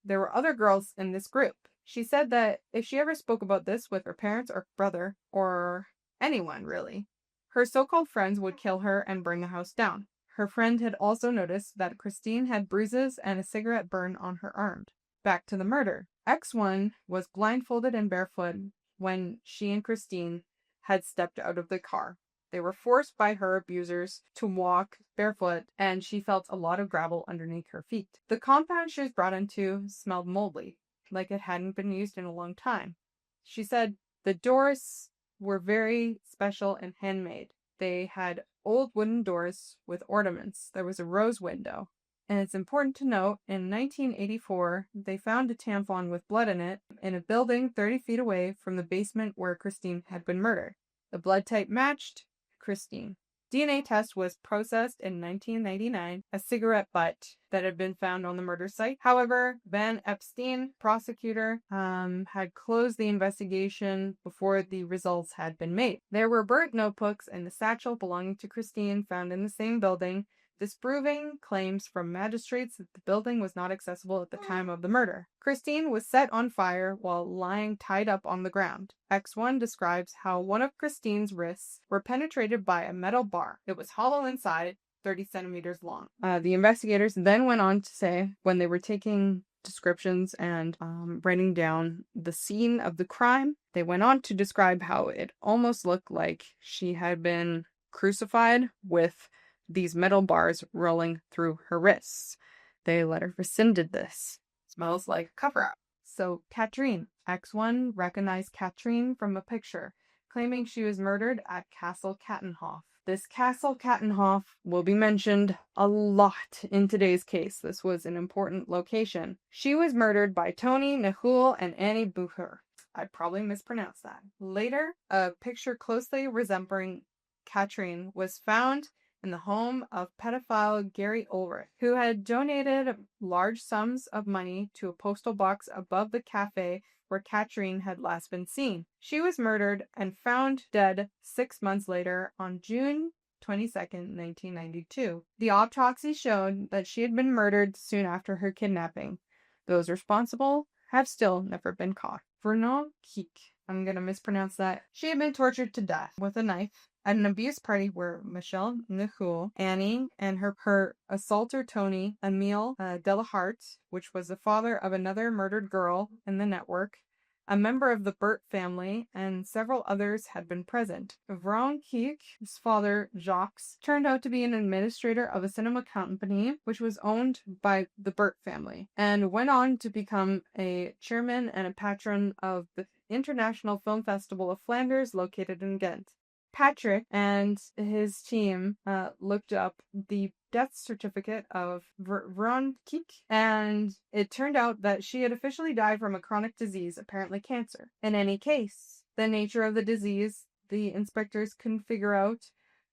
There were other girls in this group. She said that if she ever spoke about this with her parents or brother, or anyone really, her so-called friends would kill her and burn the house down. Her friend had also noticed that Christine had bruises and a cigarette burn on her arm. Back to the murder. X1 was blindfolded and barefoot when she and Christine had stepped out of the car. They were forced by her abusers to walk barefoot, and she felt a lot of gravel underneath her feet. The compound she was brought into smelled moldy, like it hadn't been used in a long time. She said the doors were very special and handmade. They had old wooden doors with ornaments. There was a rose window. And it's important to note, in 1984, they found a tampon with blood in it in a building 30 feet away from the basement where Christine had been murdered. The blood type matched Christine. DNA test was processed in 1999, a cigarette butt that had been found on the murder site. However, Van Epstein, prosecutor, had closed the investigation before the results had been made. There were burnt notebooks in the satchel belonging to Christine found in the same building, disproving claims from magistrates that the building was not accessible at the time of the murder. Christine was set on fire while lying tied up on the ground. X1 describes how one of Christine's wrists were penetrated by a metal bar. It was hollow inside, 30 centimeters long. The investigators then went on to say, when they were taking descriptions and writing down the scene of the crime, they went on to describe how it almost looked like she had been crucified with these metal bars rolling through her wrists. They later rescinded this. Smells like a cover-up. So Katrine, X1 recognized Katrine from a picture, claiming she was murdered at Castle Kattenhof. This Castle Kattenhof will be mentioned a lot in today's case. This was an important location. She was murdered by Tony Nahul and Annie Bucher. I probably mispronounced that. Later, a picture closely resembling Katrine was found in the home of pedophile Gary Ulrich, who had donated large sums of money to a postal box above the cafe where Katrine had last been seen. She was murdered and found dead 6 months later on June 22nd, 1992. The autopsy showed that she had been murdered soon after her kidnapping. Those responsible have still never been caught. Vernon Keek, I'm going to mispronounce that. She had been tortured to death with a knife at an abuse party where Michelle Nahul, Annie, and her assaulter Tony, Emile Delahart, which was the father of another murdered girl in the network, a member of the Burt family, and several others had been present. Vernon Keek's father, Jacques, turned out to be an administrator of a cinema company which was owned by the Burt family, and went on to become a chairman and a patron of the International Film Festival of Flanders located in Ghent. Patrick and his team looked up the death certificate of Vernon Keek, and it turned out that she had officially died from a chronic disease, apparently cancer. In any case, the nature of the disease, the inspectors couldn't figure out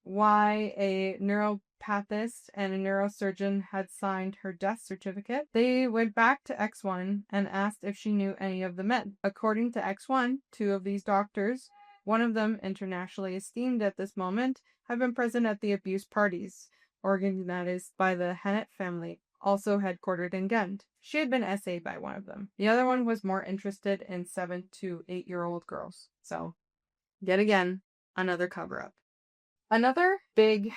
why a neuropathist and a neurosurgeon had signed her death certificate. They went back to X1 and asked if she knew any of the men. According to X1, 2 of these doctors, one of them internationally esteemed at this moment, have been present at the abuse parties, organized by the Hennett family, also headquartered in Ghent. She had been essayed by one of them. The other one was more interested in 7 to 8-year-old girls. So, yet again, another cover-up. Another big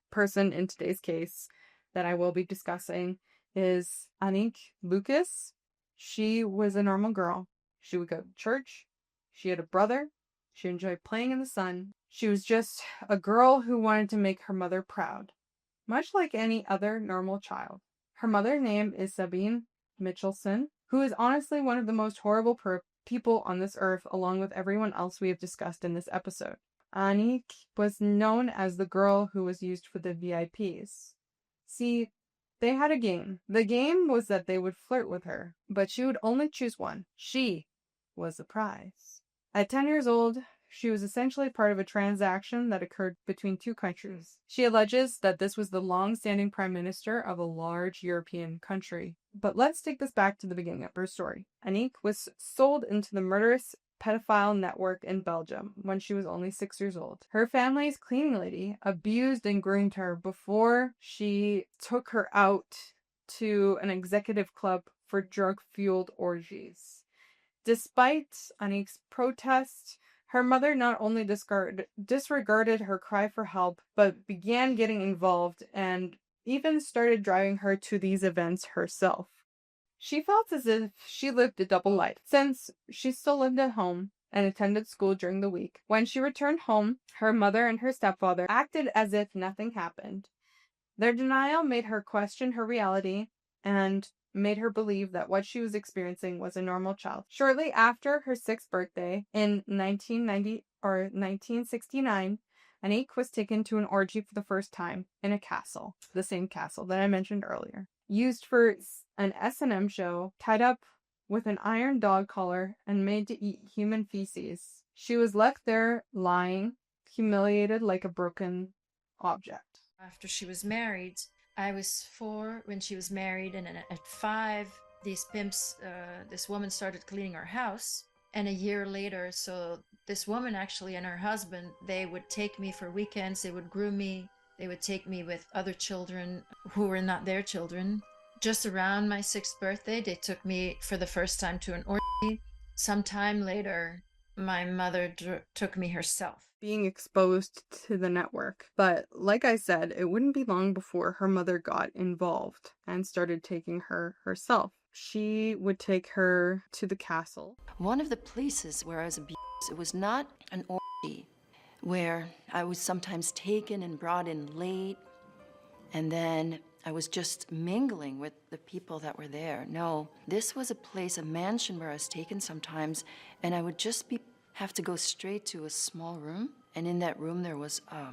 person in today's case that I will be discussing is Annick Lucas. She was a normal girl. She would go to church. She had a brother. She enjoyed playing in the sun. She was just a girl who wanted to make her mother proud, much like any other normal child. Her mother's name is Sabine Michelson, who is honestly one of the most horrible people on this earth, along with everyone else we have discussed in this episode. Annick was known as the girl who was used for the VIPs. See, they had a game. The game was that they would flirt with her, but she would only choose one. She was the prize. At 10 years old, she was essentially part of a transaction that occurred between two countries. She alleges that this was the long-standing prime minister of a large European country. But let's take this back to the beginning of her story. Aniek was sold into the murderous pedophile network in Belgium when she was only 6 years old. Her family's cleaning lady abused and groomed her before she took her out to an executive club for drug-fueled orgies. Despite Aniek's protest, her mother not only disregarded her cry for help, but began getting involved and even started driving her to these events herself. She felt as if she lived a double life, since she still lived at home and attended school during the week. When she returned home, her mother and her stepfather acted as if nothing happened. Their denial made her question her reality and made her believe that what she was experiencing was a normal child. Shortly after her 6th birthday in 1969, Aniek was taken to an orgy for the first time in a castle, the same castle that I mentioned earlier, used for an S&M show, tied up with an iron dog collar and made to eat human feces. She was left there lying, humiliated like a broken object. After she was married, I was 4 when she was married, and then at 5, these pimps, this woman started cleaning our house. And a year later, so this woman actually and her husband, they would take me for weekends, they would groom me, they would take me with other children who were not their children. Just around my 6th birthday, they took me for the first time to an orgy. Sometime later, my mother took me herself. Being exposed to the network. But like I said, it wouldn't be long before her mother got involved and started taking her herself. She would take her to the castle. One of the places where I was abused, it was not an orgy where I was sometimes taken and brought in late, and then I was just mingling with the people that were there. No, this was a place, a mansion where I was taken sometimes, and I would just have to go straight to a small room, and in that room there was a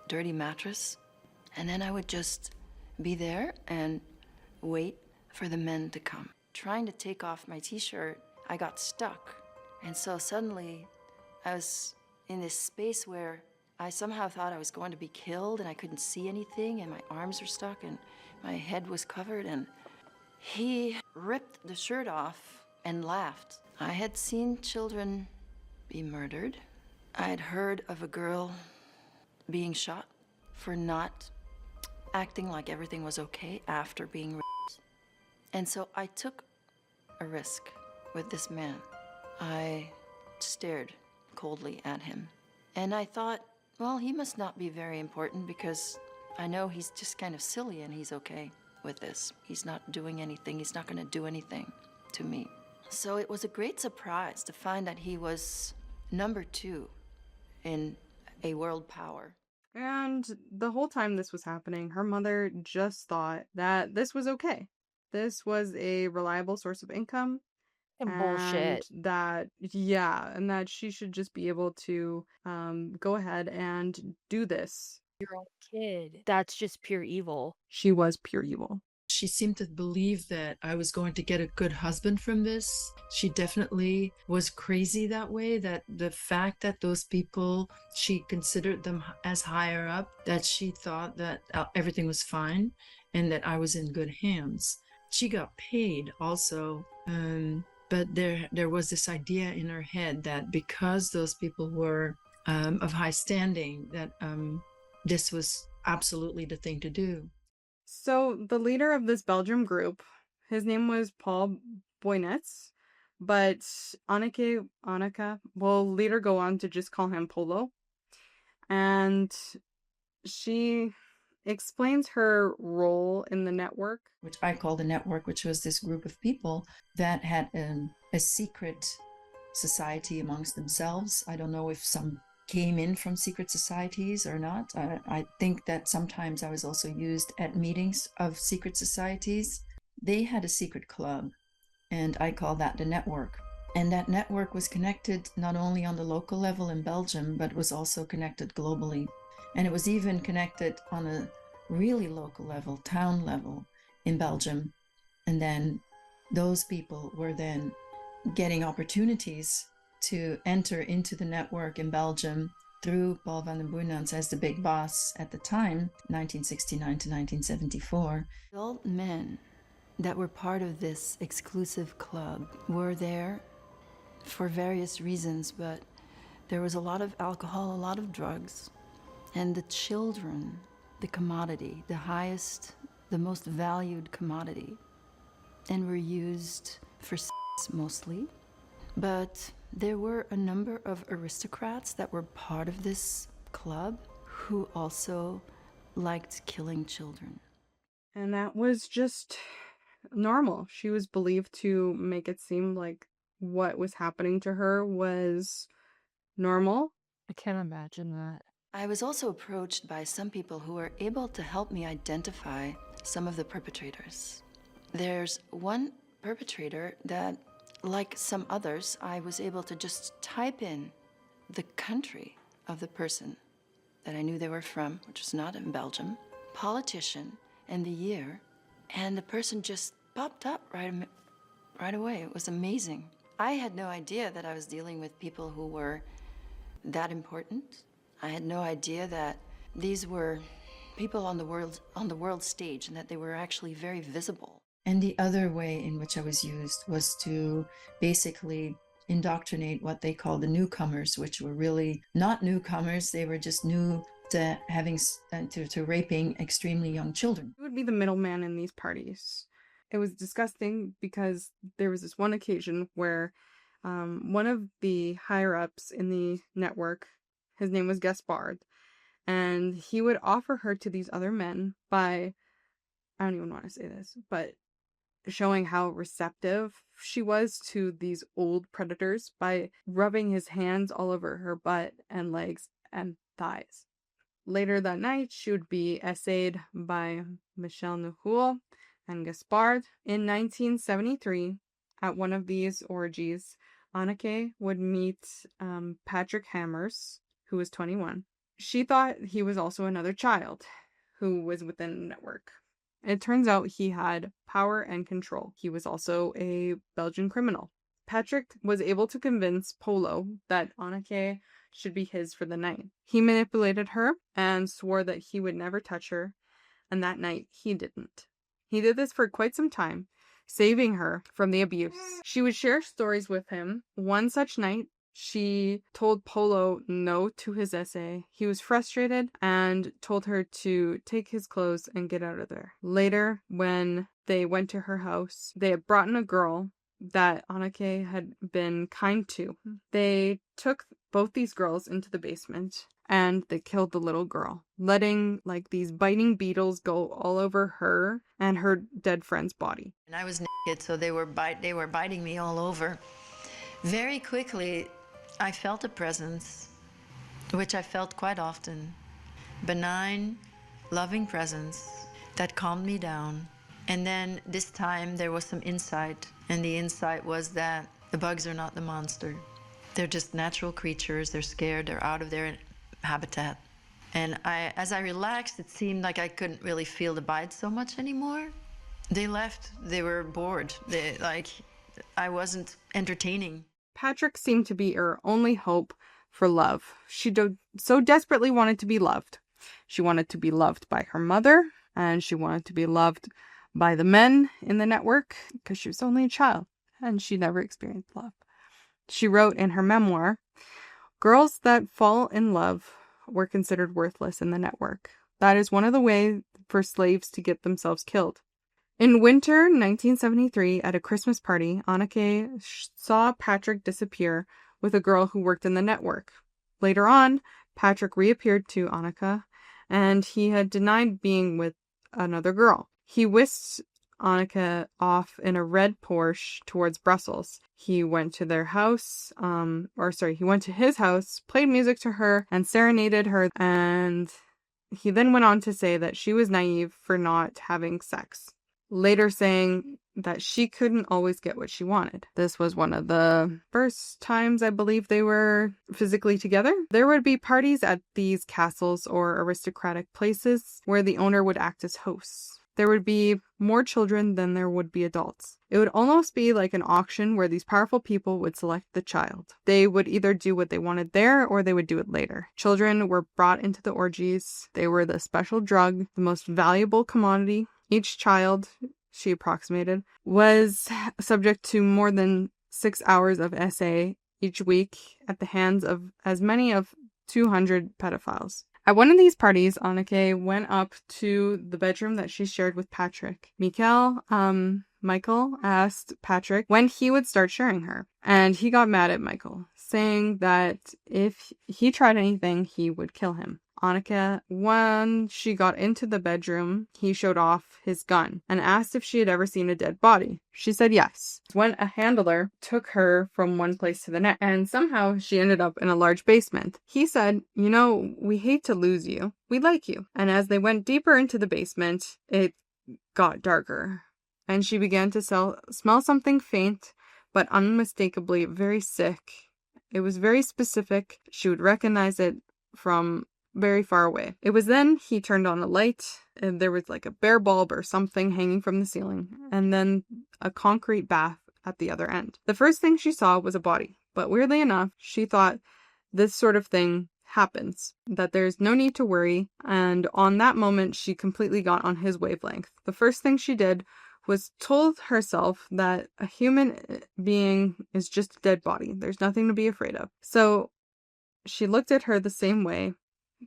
dirty mattress, and then I would just be there and wait for the men to come. Trying to take off my t-shirt, I got stuck, and so suddenly I was in this space where I somehow thought I was going to be killed, and I couldn't see anything, and my arms were stuck, and my head was covered, and he ripped the shirt off and laughed. I had seen children be murdered. I had heard of a girl being shot for not acting like everything was okay after being raped. And so I took a risk with this man. I stared coldly at him. And I thought, well, he must not be very important because I know he's just kind of silly and he's okay with this. He's not doing anything. He's not going to do anything to me. So it was a great surprise to find that he was number 2 in a world power. And the whole time this was happening, her mother just thought that this was okay. This was a reliable source of income. And bullshit. And that she should just be able to go ahead and do this. Your own kid. That's just pure evil. She was pure evil. She seemed to believe that I was going to get a good husband from this. She definitely was crazy that way, that the fact that those people, she considered them as higher up, that she thought that everything was fine and that I was in good hands. She got paid also, but there was this idea in her head that because those people were of high standing, that this was absolutely the thing to do. So the leader of this Belgium group, his name was Paul Boynets, but Annika will later go on to just call him Polo. And she explains her role in the network, which I call the network, which was this group of people that had a secret society amongst themselves. I don't know if some came in from secret societies or not. I think that sometimes I was also used at meetings of secret societies. They had a secret club, and I call that the network. And that network was connected not only on the local level in Belgium, but was also connected globally. And it was even connected on a really local level, town level in Belgium. And then those people were then getting opportunities to enter into the network in Belgium through Paul van den Boeynants as the big boss at the time, 1969 to 1974. Adult men that were part of this exclusive club were there for various reasons, but there was a lot of alcohol, a lot of drugs, and the children, the commodity, the highest, the most valued commodity, and were used for sex mostly. But there were a number of aristocrats that were part of this club who also liked killing children. And that was just normal. She was believed to make it seem like what was happening to her was normal. I can't imagine that. I was also approached by some people who were able to help me identify some of the perpetrators. There's one perpetrator that, like some others, I was able to just type in the country of the person that I knew they were from, which was not in Belgium, politician, and the year, and the person just popped up right away. It was amazing. I had no idea that I was dealing with people who were that important. I had no idea that these were people on the world stage and that they were actually very visible. And the other way in which I was used was to basically indoctrinate what they call the newcomers, which were really not newcomers. They were just new to having to raping extremely young children. He would be the middleman in these parties. It was disgusting because there was this one occasion where one of the higher-ups in the network, his name was Gaspard, and he would offer her to these other men by, I don't even want to say this, but showing how receptive she was to these old predators by rubbing his hands all over her butt and legs and thighs. Later that night, she would be essayed by Michel Nuhul and Gaspard. In 1973, at one of these orgies, Anneke would meet Patrick Hammers, who was 21. She thought he was also another child who was within the network. It turns out he had power and control. He was also a Belgian criminal. Patrick was able to convince Polo that Anneke should be his for the night. He manipulated her and swore that he would never touch her, and that night he didn't. He did this for quite some time, saving her from the abuse. She would share stories with him. One such night, she told Polo no to his essay. He was frustrated and told her to take his clothes and get out of there. Later, when they went to her house, they had brought in a girl that Anneke had been kind to. They took both these girls into the basement and they killed the little girl, letting these biting beetles go all over her and her dead friend's body. And I was naked, so they were biting me all over. Very quickly, I felt a presence, which I felt quite often. Benign, loving presence that calmed me down. And then this time there was some insight, and the insight was that the bugs are not the monster. They're just natural creatures. They're scared. They're out of their habitat. And as I relaxed, it seemed like I couldn't really feel the bite so much anymore. They left. They were bored. I wasn't entertaining. Patrick seemed to be her only hope for love. She so desperately wanted to be loved. She wanted to be loved by her mother, and she wanted to be loved by the men in the network because she was only a child and she never experienced love. She wrote in her memoir, "Girls that fall in love were considered worthless in the network. That is one of the ways for slaves to get themselves killed." In winter 1973, at a Christmas party, Anneke saw Patrick disappear with a girl who worked in the network. Later on, Patrick reappeared to Anneke, and he had denied being with another girl. He whisked Anneke off in a red Porsche towards Brussels. He went to their house, he went to his house, played music to her, and serenaded her, and he then went on to say that she was naive for not having sex, later saying that she couldn't always get what she wanted. This was one of the first times I believe they were physically together. There would be parties at these castles or aristocratic places where the owner would act as hosts. there would be more children than there would be adults. It would almost be like an auction where these powerful people would select the child. They would either do what they wanted there or they would do it later. Children were brought into the orgies. They were the special drug, the most valuable commodity. Each child, she approximated, was subject to more than 6 hours of SA each week at the hands of as many of 200 pedophiles. At one of these parties, Anneke went up to the bedroom that she shared with Patrick. Michael asked Patrick when he would start sharing her, and he got mad at Michael, saying that if he tried anything, he would kill him. Anneke, when she got into the bedroom, he showed off his gun and asked if she had ever seen a dead body. She said yes. When a handler took her from one place to the next, and somehow she ended up in a large basement. He said, "You know, we hate to lose you. We like you." And as they went deeper into the basement, it got darker, and she began to smell something faint, but unmistakably very sick. It was very specific. She would recognize it from very far away. It was then he turned on a light, and there was like a bare bulb or something hanging from the ceiling, and then a concrete bath at the other end. The first thing she saw was a body, but weirdly enough, she thought this sort of thing happens, that there's no need to worry, and on that moment, she completely got on his wavelength. The first thing she did was told herself that a human being is just a dead body. There's nothing to be afraid of. So she looked at her the same way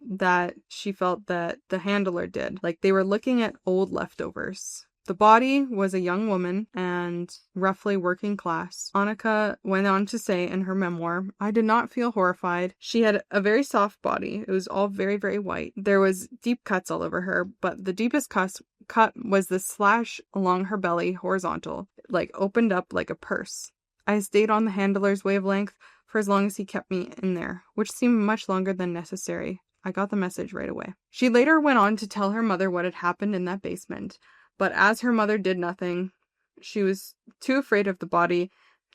that she felt that the handler did. Like they were looking at old leftovers. The body was a young woman and roughly working class. Anneke went on to say in her memoir, "I did not feel horrified. She had a very soft body. It was all very, very white. There was deep cuts all over her, but the deepest cut was the slash along her belly, horizontal, like opened up like a purse. I stayed on the handler's wavelength for as long as he kept me in there, which seemed much longer than necessary. I got the message right away." She later went on to tell her mother what had happened in that basement, but as her mother did nothing, she was too afraid of the body,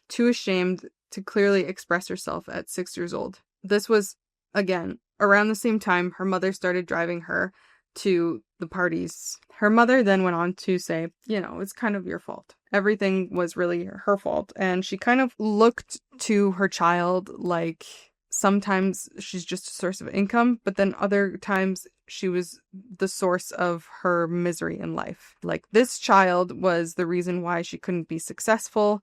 too ashamed to clearly express herself at 6 years old. This was, again, around the same time her mother started driving her to the parties. Her mother then went on to say, it's kind of your fault. Everything was really her fault, and she kind of looked to her child like sometimes she's just a source of income, but then other times she was the source of her misery in life. Like this child was the reason why she couldn't be successful,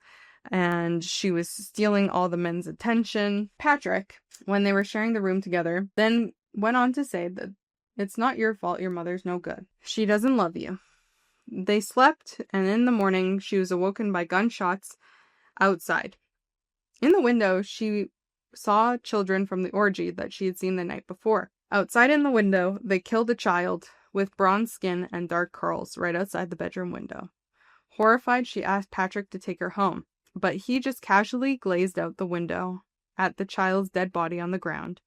and she was stealing all the men's attention. Patrick, when they were sharing the room together, then went on to say that it's not your fault your mother's no good. She doesn't love you. They slept, and in the morning she was awoken by gunshots outside. In the window, she saw children from the orgy that she had seen the night before. Outside in the window, they killed a child with bronze skin and dark curls right outside the bedroom window. Horrified, she asked Patrick to take her home, but he just casually glazed out the window at the child's dead body on the ground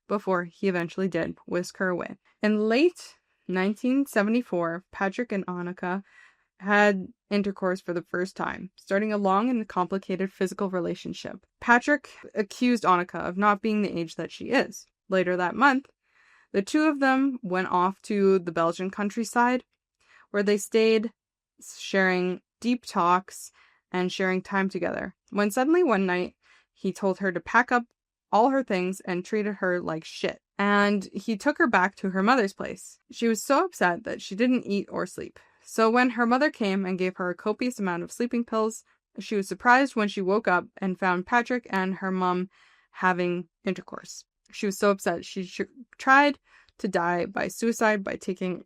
before he eventually did whisk her away. In late 1974, Patrick and Anneke had intercourse for the first time, starting a long and complicated physical relationship. Patrick accused Anneke of not being the age that she is. Later that month, the two of them went off to the Belgian countryside, where they stayed, sharing deep talks and sharing time together. When suddenly one night, he told her to pack up all her things and treated her like shit. And he took her back to her mother's place. She was so upset that she didn't eat or sleep. So when her mother came and gave her a copious amount of sleeping pills, she was surprised when she woke up and found Patrick and her mom having intercourse. She was so upset she tried to die by suicide by taking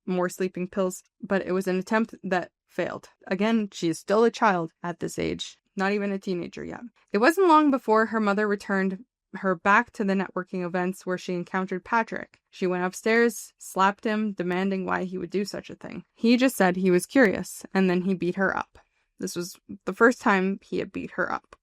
more sleeping pills, but it was an attempt that failed. Again, she is still a child at this age, not even a teenager yet. It wasn't long before her mother returned her back to the networking events where she encountered Patrick. She went upstairs, slapped him, demanding why he would do such a thing. He just said he was curious, and then he beat her up. This was the first time he had beat her up.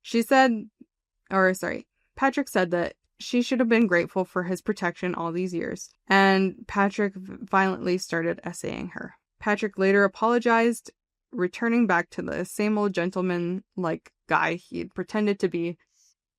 Patrick said that she should have been grateful for his protection all these years, and Patrick violently started essaying her. Patrick later apologized, returning back to the same old gentleman-like guy he had pretended to be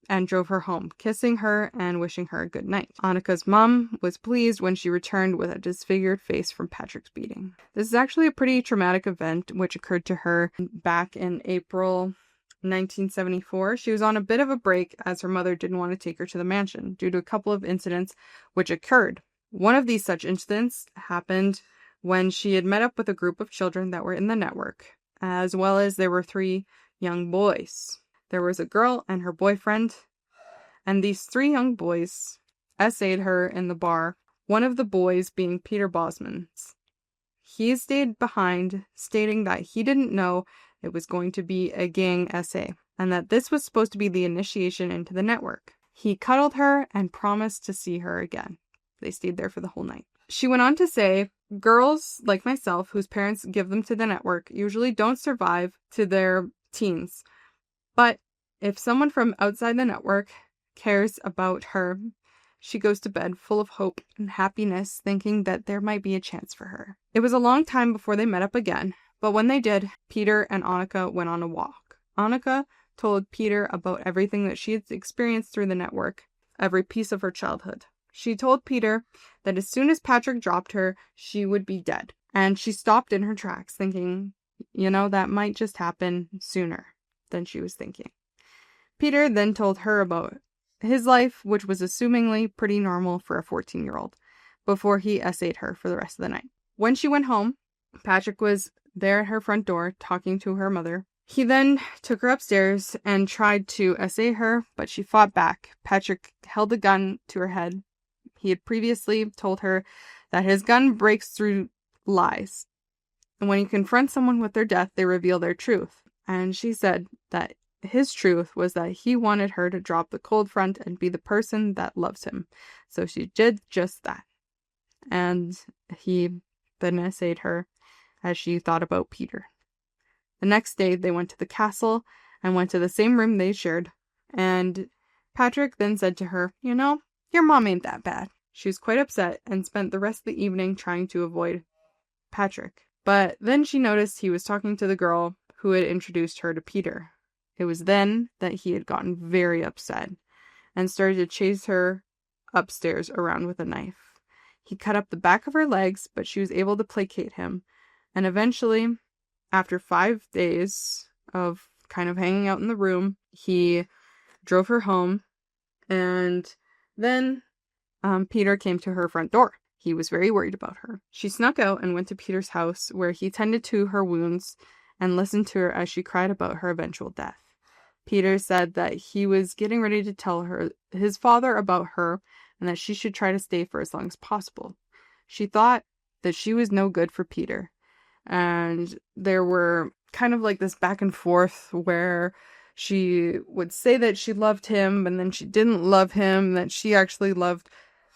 and drove her home, kissing her and wishing her a good night. Annika's mom was pleased when she returned with a disfigured face from Patrick's beating. This is actually a pretty traumatic event which occurred to her back in April 1974. She was on a bit of a break as her mother didn't want to take her to the mansion due to a couple of incidents which occurred. One of these such incidents happened when she had met up with a group of children that were in the network, as well as there were 3 young boys. There was a girl and her boyfriend, and these 3 young boys essayed her in the bar, one of the boys being Peter Bosmans. He stayed behind, stating that he didn't know it was going to be a gang essay, and that this was supposed to be the initiation into the network. He cuddled her and promised to see her again. They stayed there for the whole night. She went on to say, girls like myself, whose parents give them to the network, usually don't survive to their teens. But if someone from outside the network cares about her, she goes to bed full of hope and happiness, thinking that there might be a chance for her. It was a long time before they met up again, but when they did, Peter and Annika went on a walk. Annika told Peter about everything that she had experienced through the network, every piece of her childhood. She told Peter that as soon as Patrick dropped her, she would be dead. And she stopped in her tracks, thinking, that might just happen sooner than she was thinking. Peter then told her about his life, which was assumingly pretty normal for a 14-year-old, before he essayed her for the rest of the night. When she went home, Patrick was there at her front door talking to her mother. He then took her upstairs and tried to essay her, but she fought back. Patrick held a gun to her head. He had previously told her that his gun breaks through lies. And when you confront someone with their death, they reveal their truth. And she said that his truth was that he wanted her to drop the cold front and be the person that loves him. So she did just that. And he then essayed her as she thought about Peter. The next day, they went to the castle and went to the same room they shared. And Patrick then said to her, your mom ain't that bad. She was quite upset and spent the rest of the evening trying to avoid Patrick. But then she noticed he was talking to the girl who had introduced her to Peter. It was then that he had gotten very upset and started to chase her upstairs around with a knife. He cut up the back of her legs, but she was able to placate him. And eventually, after 5 days of kind of hanging out in the room, he drove her home. And then Peter came to her front door. He was very worried about her. She snuck out and went to Peter's house, where he tended to her wounds and listened to her as she cried about her eventual death. Peter said that he was getting ready to tell her his father about her and that she should try to stay for as long as possible. She thought that she was no good for Peter. And there were kind of like this back and forth where she would say that she loved him and then she didn't love him, that she actually loved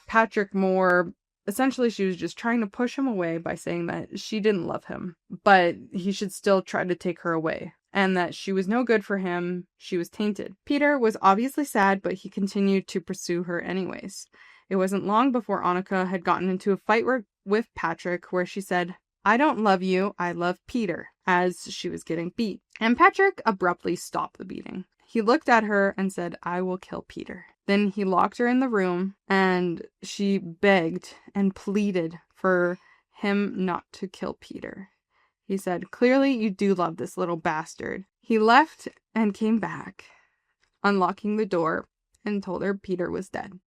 Patrick more. Essentially, she was just trying to push him away by saying that she didn't love him, but he should still try to take her away, and that she was no good for him. She was tainted. Peter was obviously sad, but he continued to pursue her anyways. It wasn't long before Annika had gotten into a fight with Patrick, where she said, "I don't love you, I love Peter," as she was getting beat. And Patrick abruptly stopped the beating. He looked at her and said, "I will kill Peter." Then he locked her in the room and she begged and pleaded for him not to kill Peter. He said, "Clearly you do love this little bastard." He left and came back, unlocking the door, and told her Peter was dead.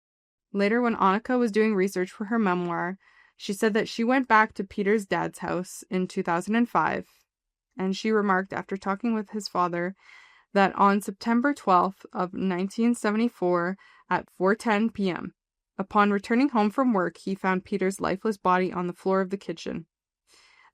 Later, when Annika was doing research for her memoir, she said that she went back to Peter's dad's house in 2005, and she remarked after talking with his father that on September 12th of 1974 at 4:10 p.m., upon returning home from work, he found Peter's lifeless body on the floor of the kitchen.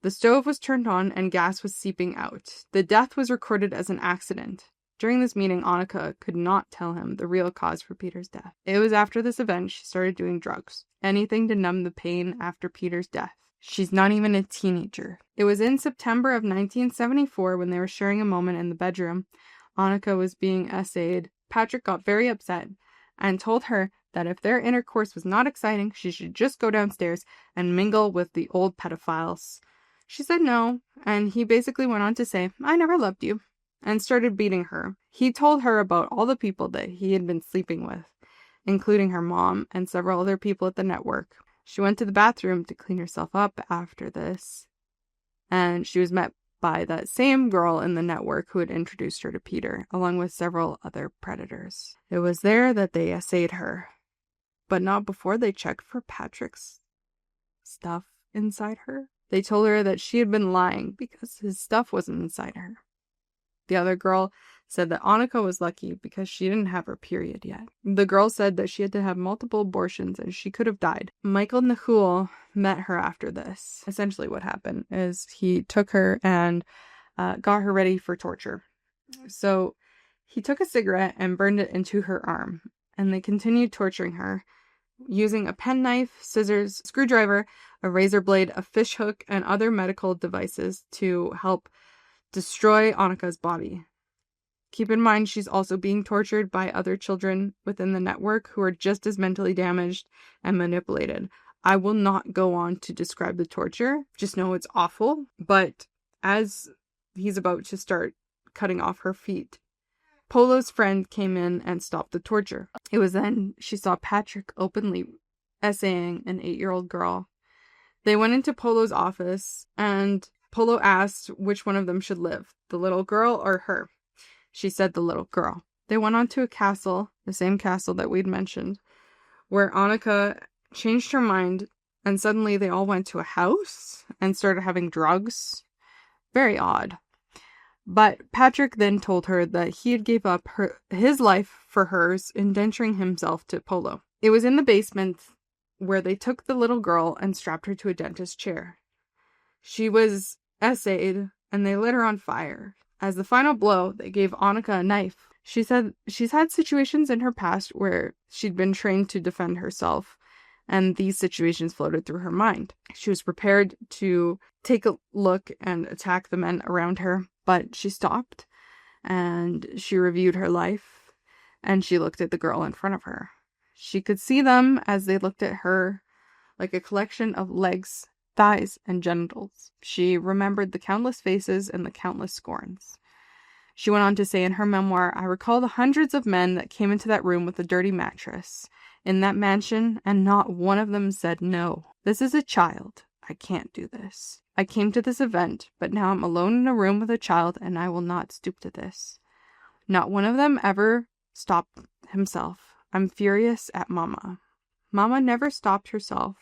The stove was turned on and gas was seeping out. The death was recorded as an accident. During this meeting, Annika could not tell him the real cause for Peter's death. It was after this event she started doing drugs, anything to numb the pain after Peter's death. She's not even a teenager. It was in September of 1974 when they were sharing a moment in the bedroom. Annika was being essayed. Patrick got very upset and told her that if their intercourse was not exciting, she should just go downstairs and mingle with the old pedophiles. She said no, and he basically went on to say, "I never loved you," and started beating her. He told her about all the people that he had been sleeping with, including her mom and several other people at the network. She went to the bathroom to clean herself up after this, and she was met by that same girl in the network who had introduced her to Peter, along with several other predators. It was there that they essayed her, but not before they checked for Patrick's stuff inside her. They told her that she had been lying because his stuff wasn't inside her. The other girl said that Annika was lucky because she didn't have her period yet. The girl said that she had to have multiple abortions and she could have died. Michael Nahul met her after this. Essentially what happened is he took her and got her ready for torture. So he took a cigarette and burned it into her arm, and they continued torturing her using a penknife, scissors, screwdriver, a razor blade, a fish hook, and other medical devices to help destroy Annika's body. Keep in mind, she's also being tortured by other children within the network who are just as mentally damaged and manipulated. I will not go on to describe the torture. Just know it's awful. But as he's about to start cutting off her feet, Polo's friend came in and stopped the torture. It was then she saw Patrick openly essaying an 8-year-old girl. They went into Polo's office, and Polo asked which one of them should live, the little girl or her. She said the little girl. They went on to a castle, the same castle that we'd mentioned, where Annika changed her mind, and suddenly they all went to a house and started having drugs. Very odd. But Patrick then told her that he had gave up his life for hers, indenturing himself to Polo. It was in the basement where they took the little girl and strapped her to a dentist's chair. She was essayed, and they lit her on fire. As the final blow, they gave Annika a knife. She said she's had situations in her past where she'd been trained to defend herself, and these situations floated through her mind. She was prepared to take a look and attack the men around her, but she stopped, and she reviewed her life, and she looked at the girl in front of her. She could see them as they looked at her like a collection of legs, thighs, and genitals. She remembered the countless faces and the countless scorns. She went on to say in her memoir, "I recall the hundreds of men that came into that room with a dirty mattress in that mansion, and not one of them said no. This is a child. I can't do this. I came to this event, but now I'm alone in a room with a child, and I will not stoop to this. Not one of them ever stopped himself. I'm furious at Mama. Mama never stopped herself.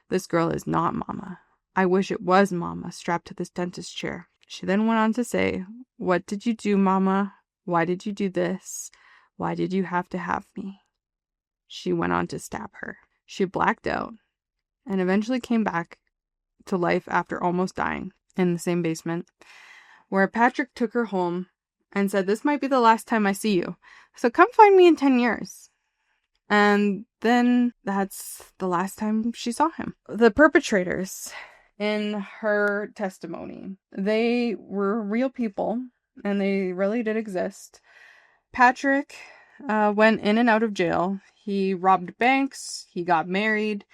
This girl is not Mama. I wish it was Mama strapped to this dentist chair." She then went on to say, "What did you do, Mama? Why did you do this? Why did you have to have me?" She went on to stab her. She blacked out and eventually came back to life after almost dying in the same basement, where Patrick took her home and said, "This might be the last time I see you, so come find me in 10 years. And then that's the last time she saw him. The perpetrators, in her testimony, they were real people, and they really did exist. Patrick went in and out of jail. He robbed banks. He got married.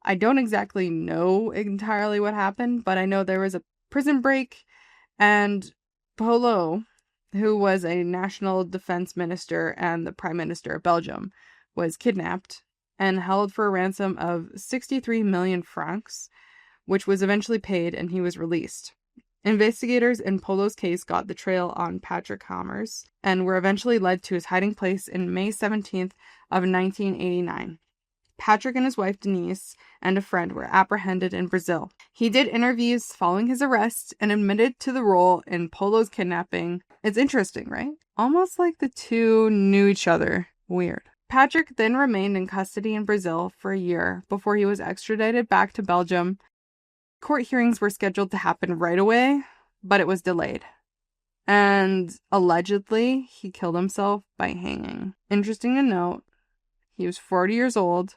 I don't exactly know entirely what happened, but I know there was a prison break, and Polo, who was a national defense minister and the prime minister of Belgium, was kidnapped and held for a ransom of 63 million francs, which was eventually paid, and he was released. Investigators in Polo's case got the trail on Patrick Hammers and were eventually led to his hiding place in May 17th of 1989. Patrick and his wife Denise and a friend were apprehended in Brazil. He did interviews following his arrest and admitted to the role in Polo's kidnapping. It's interesting, right? Almost like the two knew each other. Weird. Patrick then remained in custody in Brazil for a year before he was extradited back to Belgium. Court hearings were scheduled to happen right away, but it was delayed. And allegedly, he killed himself by hanging. Interesting to note, he was 40 years old,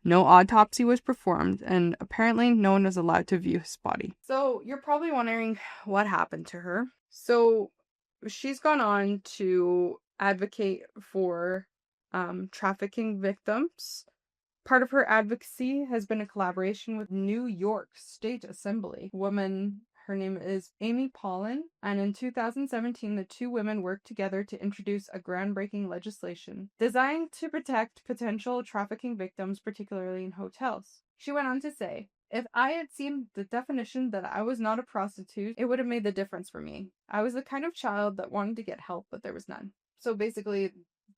no autopsy was performed, and apparently no one was allowed to view his body. So you're probably wondering what happened to her. So she's gone on to advocate for trafficking victims. Part of her advocacy has been a collaboration with New York State Assembly. A woman Her name is Amy Paulin, and in 2017, the two women worked together to introduce a groundbreaking legislation designed to protect potential trafficking victims, particularly in hotels. She went on to say, "If I had seen the definition that I was not a prostitute, it would have made the difference for me. I was the kind of child that wanted to get help, but there was none." So basically,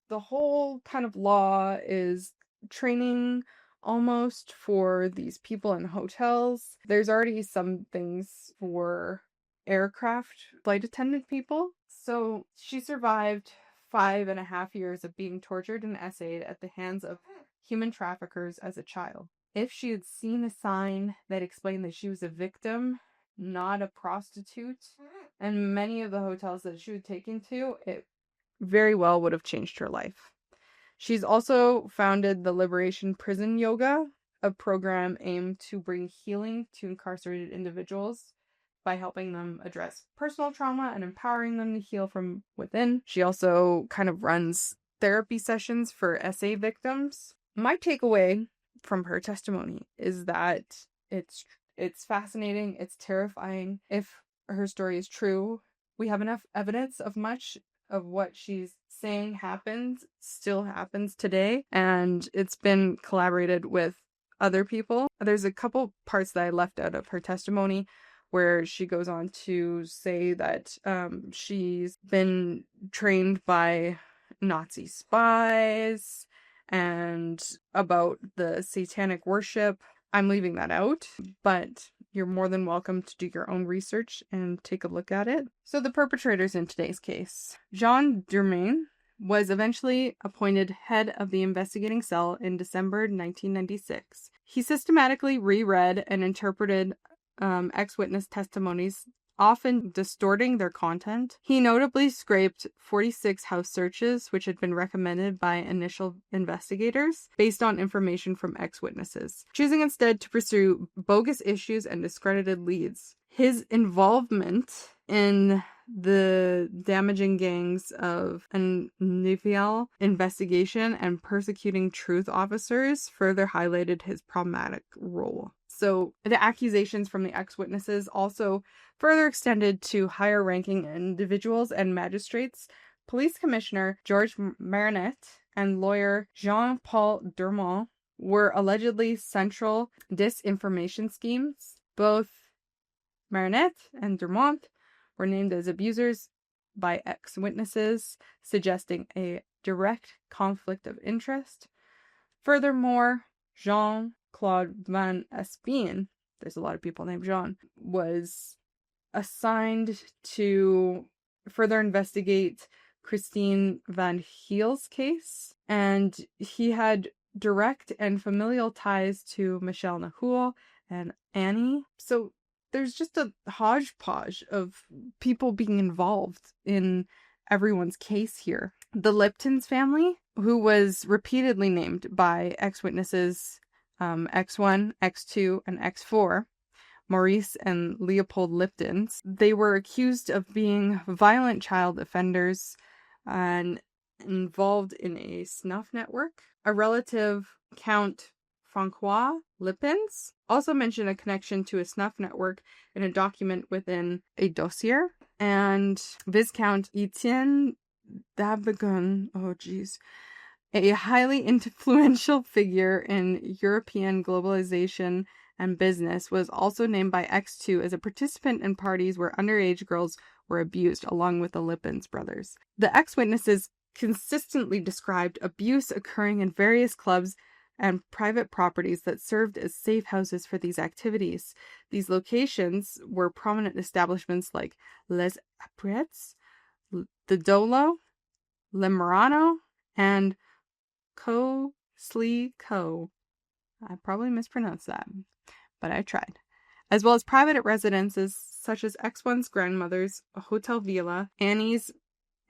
the whole kind of law is training almost for these people in hotels. There's already some things for aircraft flight attendant people. So she survived 5.5 years of being tortured and essayed at the hands of human traffickers as a child. If she had seen a sign that explained that she was a victim, not a prostitute, and many of the hotels that she was taken to, it very well would have changed her life. She's also founded the Liberation Prison Yoga, a program aimed to bring healing to incarcerated individuals by helping them address personal trauma and empowering them to heal from within. She also kind of runs therapy sessions for SA victims. My takeaway from her testimony is that it's fascinating, it's terrifying. If her story is true, we have enough evidence of much of what she's saying still happens today, and it's been collaborated with other people. There's a couple parts that I left out of her testimony where she goes on to say that she's been trained by Nazi spies and about the satanic worship. I'm leaving that out, but you're more than welcome to do your own research and take a look at it. So the perpetrators in today's case. Jean Dutroux was eventually appointed head of the investigating cell in December 1996. He systematically reread and interpreted ex-witness testimonies, often distorting their content. He notably scraped 46 house searches, which had been recommended by initial investigators, based on information from ex-witnesses, choosing instead to pursue bogus issues and discredited leads. His involvement in the damaging gangs of an Nivial investigation and persecuting truth officers further highlighted his problematic role. So the accusations from the ex-witnesses also further extended to higher-ranking individuals and magistrates. Police Commissioner Georges Marinet and lawyer Jean-Paul Dermont were allegedly central disinformation schemes. Both Marinet and Dermont were named as abusers by ex-witnesses, suggesting a direct conflict of interest. Furthermore, Jean-Claude Van Espien, there's a lot of people named Jean, was assigned to further investigate Christine Van Heel's case, and he had direct and familial ties to Michelle Nahul and Annie. So there's just a hodgepodge of people being involved in everyone's case here. The Lipton's family, who was repeatedly named by ex-witnesses X1, X2, and X4, Maurice and Leopold Liptons, they were accused of being violent child offenders and involved in a snuff network. A relative, Count Francois Lipins, also mentioned a connection to a snuff network in a document within a dossier. And Viscount Etienne d'Abegon, a highly influential figure in European globalization and business, was also named by X2 as a participant in parties where underage girls were abused, along with the Lipins brothers. The ex-witnesses consistently described abuse occurring in various clubs and private properties that served as safe houses for these activities. These locations were prominent establishments like Les Aprettes, the Dolo, Le Murano, and Co. Slee Co. I probably mispronounced that, but I tried. As well as private residences such as X1's grandmother's Hotel Villa, Annie's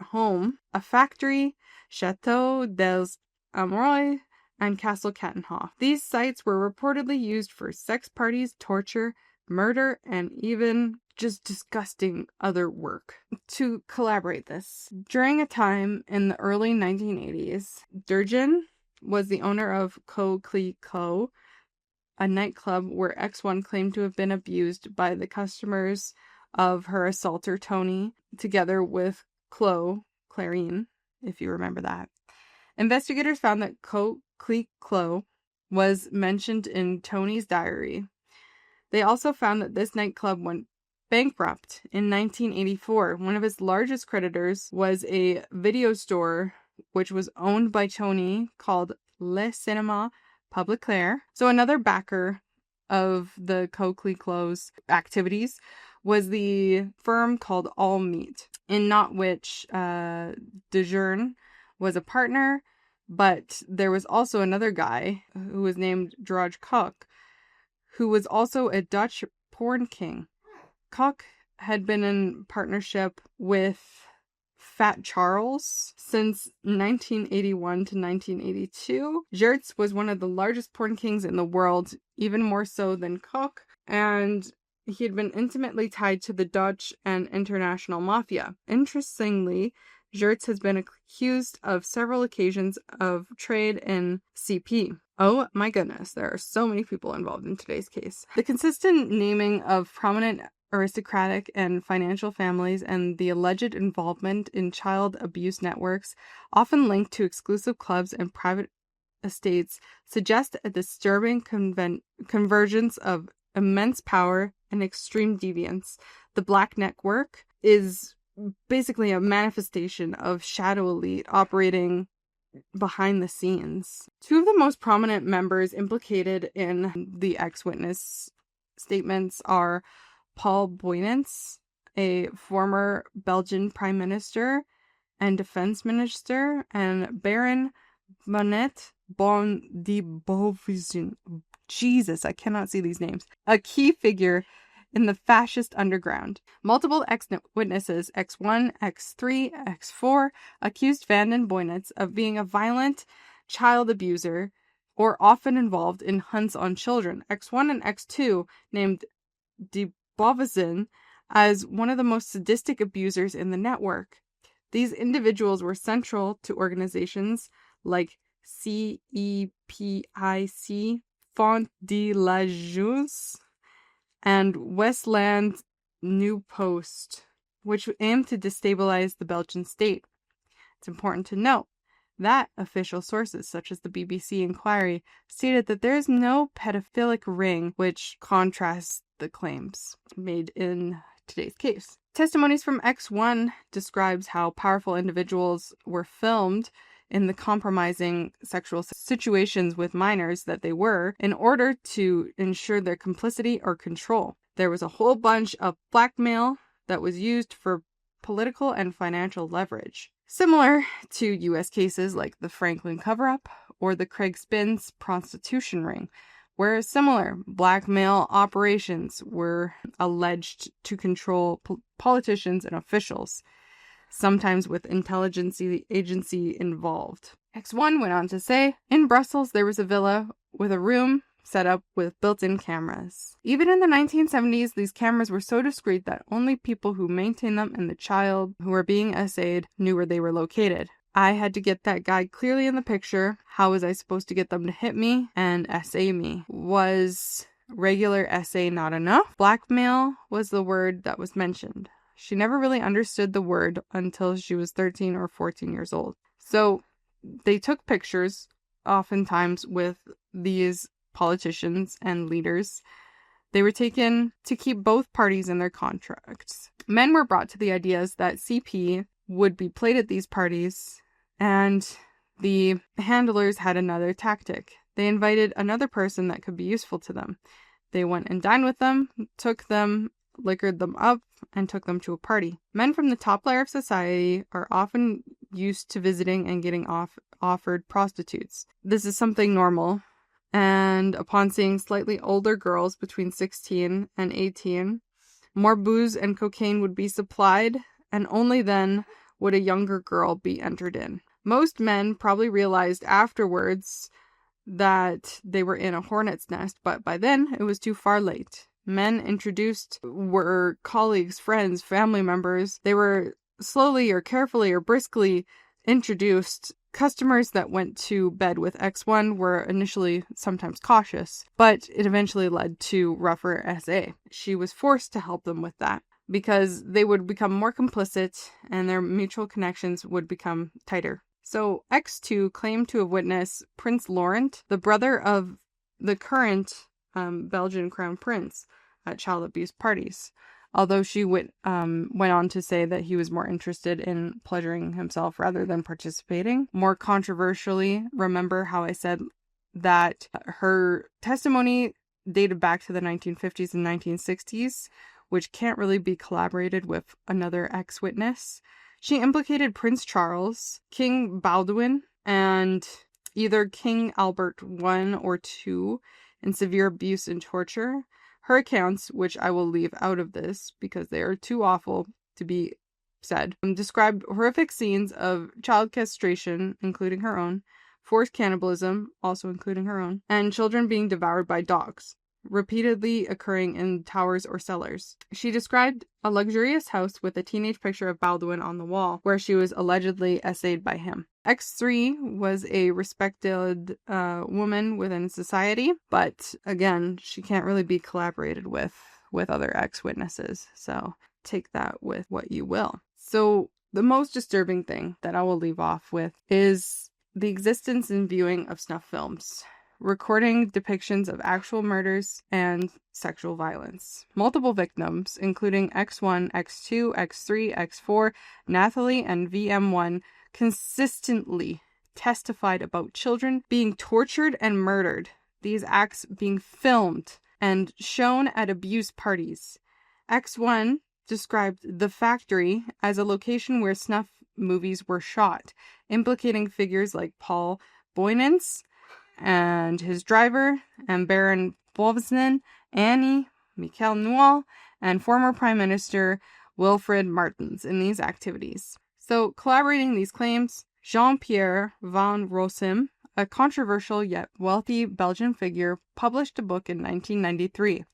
home, a factory, Chateau des Amours, and Castle Kattenhof. These sites were reportedly used for sex parties, torture, murder, and even just disgusting other work. To collaborate this, during a time in the early 1980s, Durgin was the owner of Co. Clee Co., a nightclub where X1 claimed to have been abused by the customers of her assaulter Tony, together with Clarine, if you remember that. Investigators found that Clo was mentioned in Tony's diary. They also found that this nightclub went bankrupt in 1984. One of its largest creditors was a video store which was owned by Tony called Le Cinéma Public. So another backer of the Clo's activities was the firm called All Meat, in not which Dejeune was a partner, but there was also another guy who was named George Koch, who was also a Dutch porn king. Koch had been in partnership with Fat Charles since 1981 to 1982. Geertz was one of the largest porn kings in the world, even more so than Koch, and he had been intimately tied to the Dutch and international mafia. Interestingly, Geertz has been accused of several occasions of trade in CP. Oh my goodness, there are so many people involved in today's case. The consistent naming of prominent aristocratic and financial families and the alleged involvement in child abuse networks, often linked to exclusive clubs and private estates, suggest a disturbing convergence of immense power and extreme deviance. The Black Network is basically a manifestation of shadow elite operating behind the scenes. Two of the most prominent members implicated in the ex-witness statements are Paul Boynants, a former Belgian prime minister and defense minister, and Baron Manette Bon de Beauvoisin. Jesus, I cannot see these names. A key figure in the fascist underground. Multiple ex-witnesses, X1, X3, X4, accused Van den Boynants of being a violent child abuser or often involved in hunts on children. X1 and X2 named de Beauvoisin as one of the most sadistic abusers in the network. These individuals were central to organizations like CEPIC, Font de la Jeunesse, and Westland New Post, which aimed to destabilize the Belgian state. It's important to note that official sources, such as the BBC inquiry, stated that there is no pedophilic ring, which contrasts the claims made in today's case. Testimonies from X1 describes how powerful individuals were filmed in the compromising sexual situations with minors that they were in order to ensure their complicity or control. There was a whole bunch of blackmail that was used for political and financial leverage. Similar to U.S. cases like the Franklin cover-up or the Craig Spins prostitution ring, where similar blackmail operations were alleged to control politicians and officials, sometimes with intelligence agency involved. X1 went on to say, in Brussels there was a villa with a room set up with built-in cameras. Even in the 1970s, these cameras were so discreet that only people who maintained them and the child who were being essayed knew where they were located. I had to get that guy clearly in the picture. How was I supposed to get them to hit me and essay me? Was regular essay not enough? Blackmail was the word that was mentioned. She never really understood the word until she was 13 or 14 years old. So they took pictures, oftentimes with these politicians and leaders. They were taken to keep both parties in their contracts. Men were brought to the ideas that CP would be played at these parties, and the handlers had another tactic. They invited another person that could be useful to them. They went and dined with them, took them, liquored them up, and took them to a party. Men from the top layer of society are often used to visiting and getting offered prostitutes. This is something normal. And upon seeing slightly older girls between 16 and 18, more booze and cocaine would be supplied, and only then would a younger girl be entered in. Most men probably realized afterwards that they were in a hornet's nest, but by then it was too far late. Men introduced were colleagues, friends, family members. They were slowly or carefully or briskly introduced Customers that went to bed with X1 were initially sometimes cautious, but it eventually led to rougher SA. She was forced to help them with that because they would become more complicit and their mutual connections would become tighter. So X2 claimed to have witnessed Prince Laurent, the brother of the current Belgian crown prince, at child abuse parties. Although she went on to say that he was more interested in pleasuring himself rather than participating. More controversially, remember how I said that her testimony dated back to the 1950s and 1960s, which can't really be collaborated with another ex-witness. She implicated Prince Charles, King Baudouin, and either King Albert I or II in severe abuse and torture. Her accounts, which I will leave out of this because they are too awful to be said, described horrific scenes of child castration, including her own, forced cannibalism, also including her own, and children being devoured by dogs, repeatedly occurring in towers or cellars. She described a luxurious house with a teenage picture of Baudouin on the wall, where she was allegedly essayed by him. X3 was a respected woman within society, but again, she can't really be collaborated with other ex-witnesses, so take that with what you will. So the most disturbing thing that I will leave off with is the existence and viewing of snuff films, recording depictions of actual murders and sexual violence. Multiple victims, including X1, X2, X3, X4, Nathalie, and VM1, consistently testified about children being tortured and murdered, these acts being filmed and shown at abuse parties. X1 described the factory as a location where snuff movies were shot, implicating figures like Paul Boynens and his driver, and Baron Bovsnen, Annie, Michael Noel, and former Prime Minister Wilfred Martens in these activities. So, collaborating these claims, Jean-Pierre van Rossum, a controversial yet wealthy Belgian figure, published a book in 1993,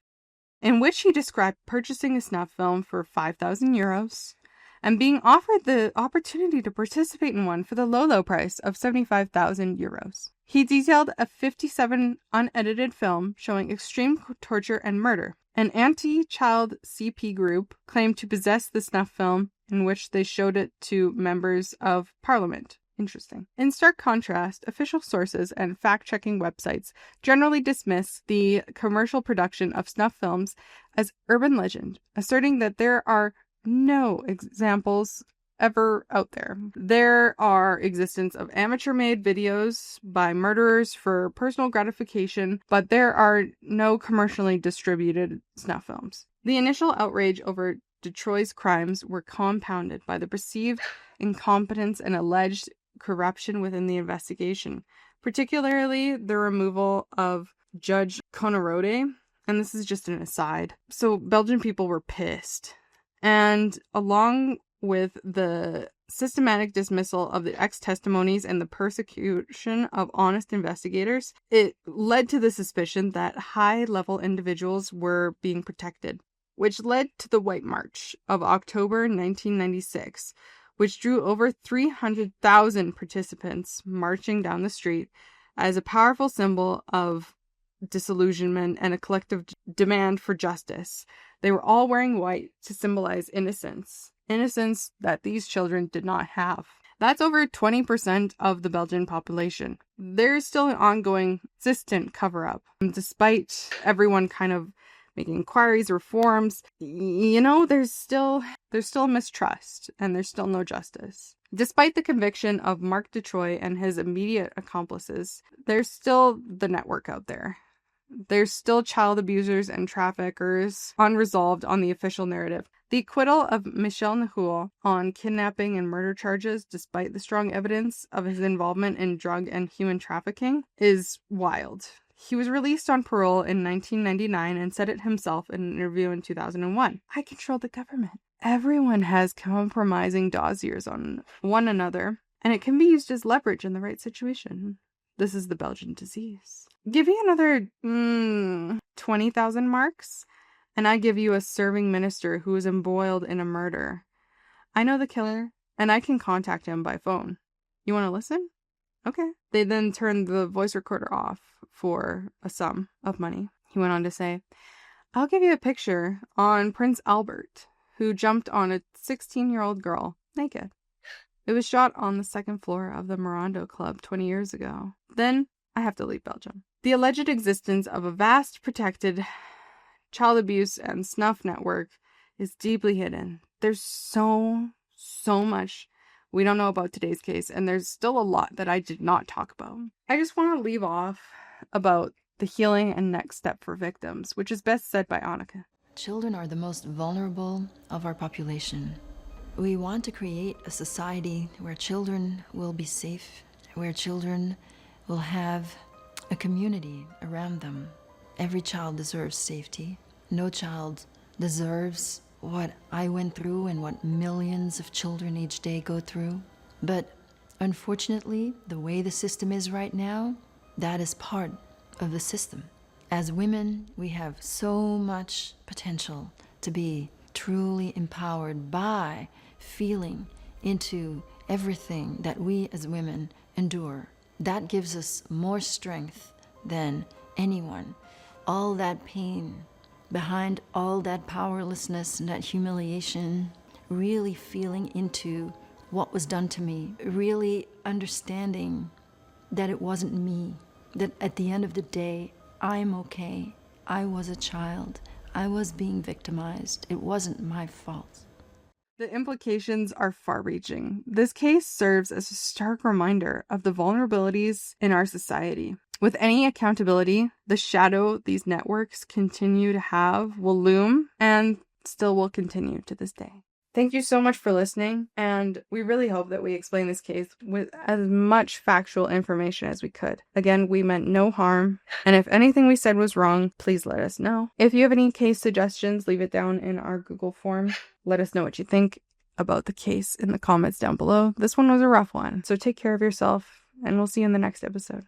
in which he described purchasing a snuff film for €5,000 and being offered the opportunity to participate in one for the low price of €75,000. He detailed a 57 unedited film showing extreme torture and murder. An anti-child CP group claimed to possess the snuff film, in which they showed it to members of parliament. Interesting. In stark contrast, official sources and fact-checking websites generally dismiss the commercial production of snuff films as urban legend, asserting that there are no examples ever out there. There are existence of amateur-made videos by murderers for personal gratification, but there are no commercially distributed snuff films. The initial outrage over Dutroux's crimes were compounded by the perceived incompetence and alleged corruption within the investigation, particularly the removal of Judge Conorode. And this is just an aside. So Belgian people were pissed. And along with the systematic dismissal of the ex-testimonies and the persecution of honest investigators, it led to the suspicion that high-level individuals were being protected, which led to the White March of October 1996, which drew over 300,000 participants marching down the street as a powerful symbol of disillusionment and a collective demand for justice. They were all wearing white to symbolize innocence that these children did not have. That's over 20% of the Belgian population. There's still an ongoing, consistent cover-up. Despite everyone kind of making inquiries, reforms, there's still mistrust and there's still no justice. Despite the conviction of Marc Dutroux and his immediate accomplices, there's still the network out there. There's still child abusers and traffickers unresolved on the official narrative. The acquittal of Michel Nahul on kidnapping and murder charges, despite the strong evidence of his involvement in drug and human trafficking, is wild. He was released on parole in 1999 and said it himself in an interview in 2001. I control the government. Everyone has compromising dossiers on one another, and it can be used as leverage in the right situation. This is the Belgian disease. Give you another 20,000 marks, and I give you a serving minister who is embroiled in a murder. I know the killer, and I can contact him by phone. You want to listen? Okay. They then turned the voice recorder off for a sum of money. He went on to say, I'll give you a picture on Prince Albert, who jumped on a 16-year-old girl naked. It was shot on the second floor of the Mirando Club 20 years ago. Then I have to leave Belgium. The alleged existence of a vast protected child abuse and snuff network is deeply hidden. There's so much we don't know about today's case, and there's still a lot that I did not talk about. I just want to leave off about the healing and next step for victims, which is best said by Annika. Children are the most vulnerable of our population. We want to create a society where children will be safe, where children will have a community around them. Every child deserves safety. No child deserves what I went through and what millions of children each day go through. But unfortunately, the way the system is right now, that is part of the system. As women, we have so much potential to be truly empowered by feeling into everything that we as women endure. That gives us more strength than anyone. All that pain, behind all that powerlessness and that humiliation, really feeling into what was done to me, really understanding that it wasn't me, that at the end of the day, I'm okay. I was a child. I was being victimized. It wasn't my fault. The implications are far-reaching. This case serves as a stark reminder of the vulnerabilities in our society. With any accountability, the shadow these networks continue to have will loom and still will continue to this day. Thank you so much for listening, and we really hope that we explain this case with as much factual information as we could. Again, we meant no harm, and if anything we said was wrong, please let us know. If you have any case suggestions, leave it down in our Google form. Let us know what you think about the case in the comments down below. This one was a rough one, so take care of yourself, and we'll see you in the next episode.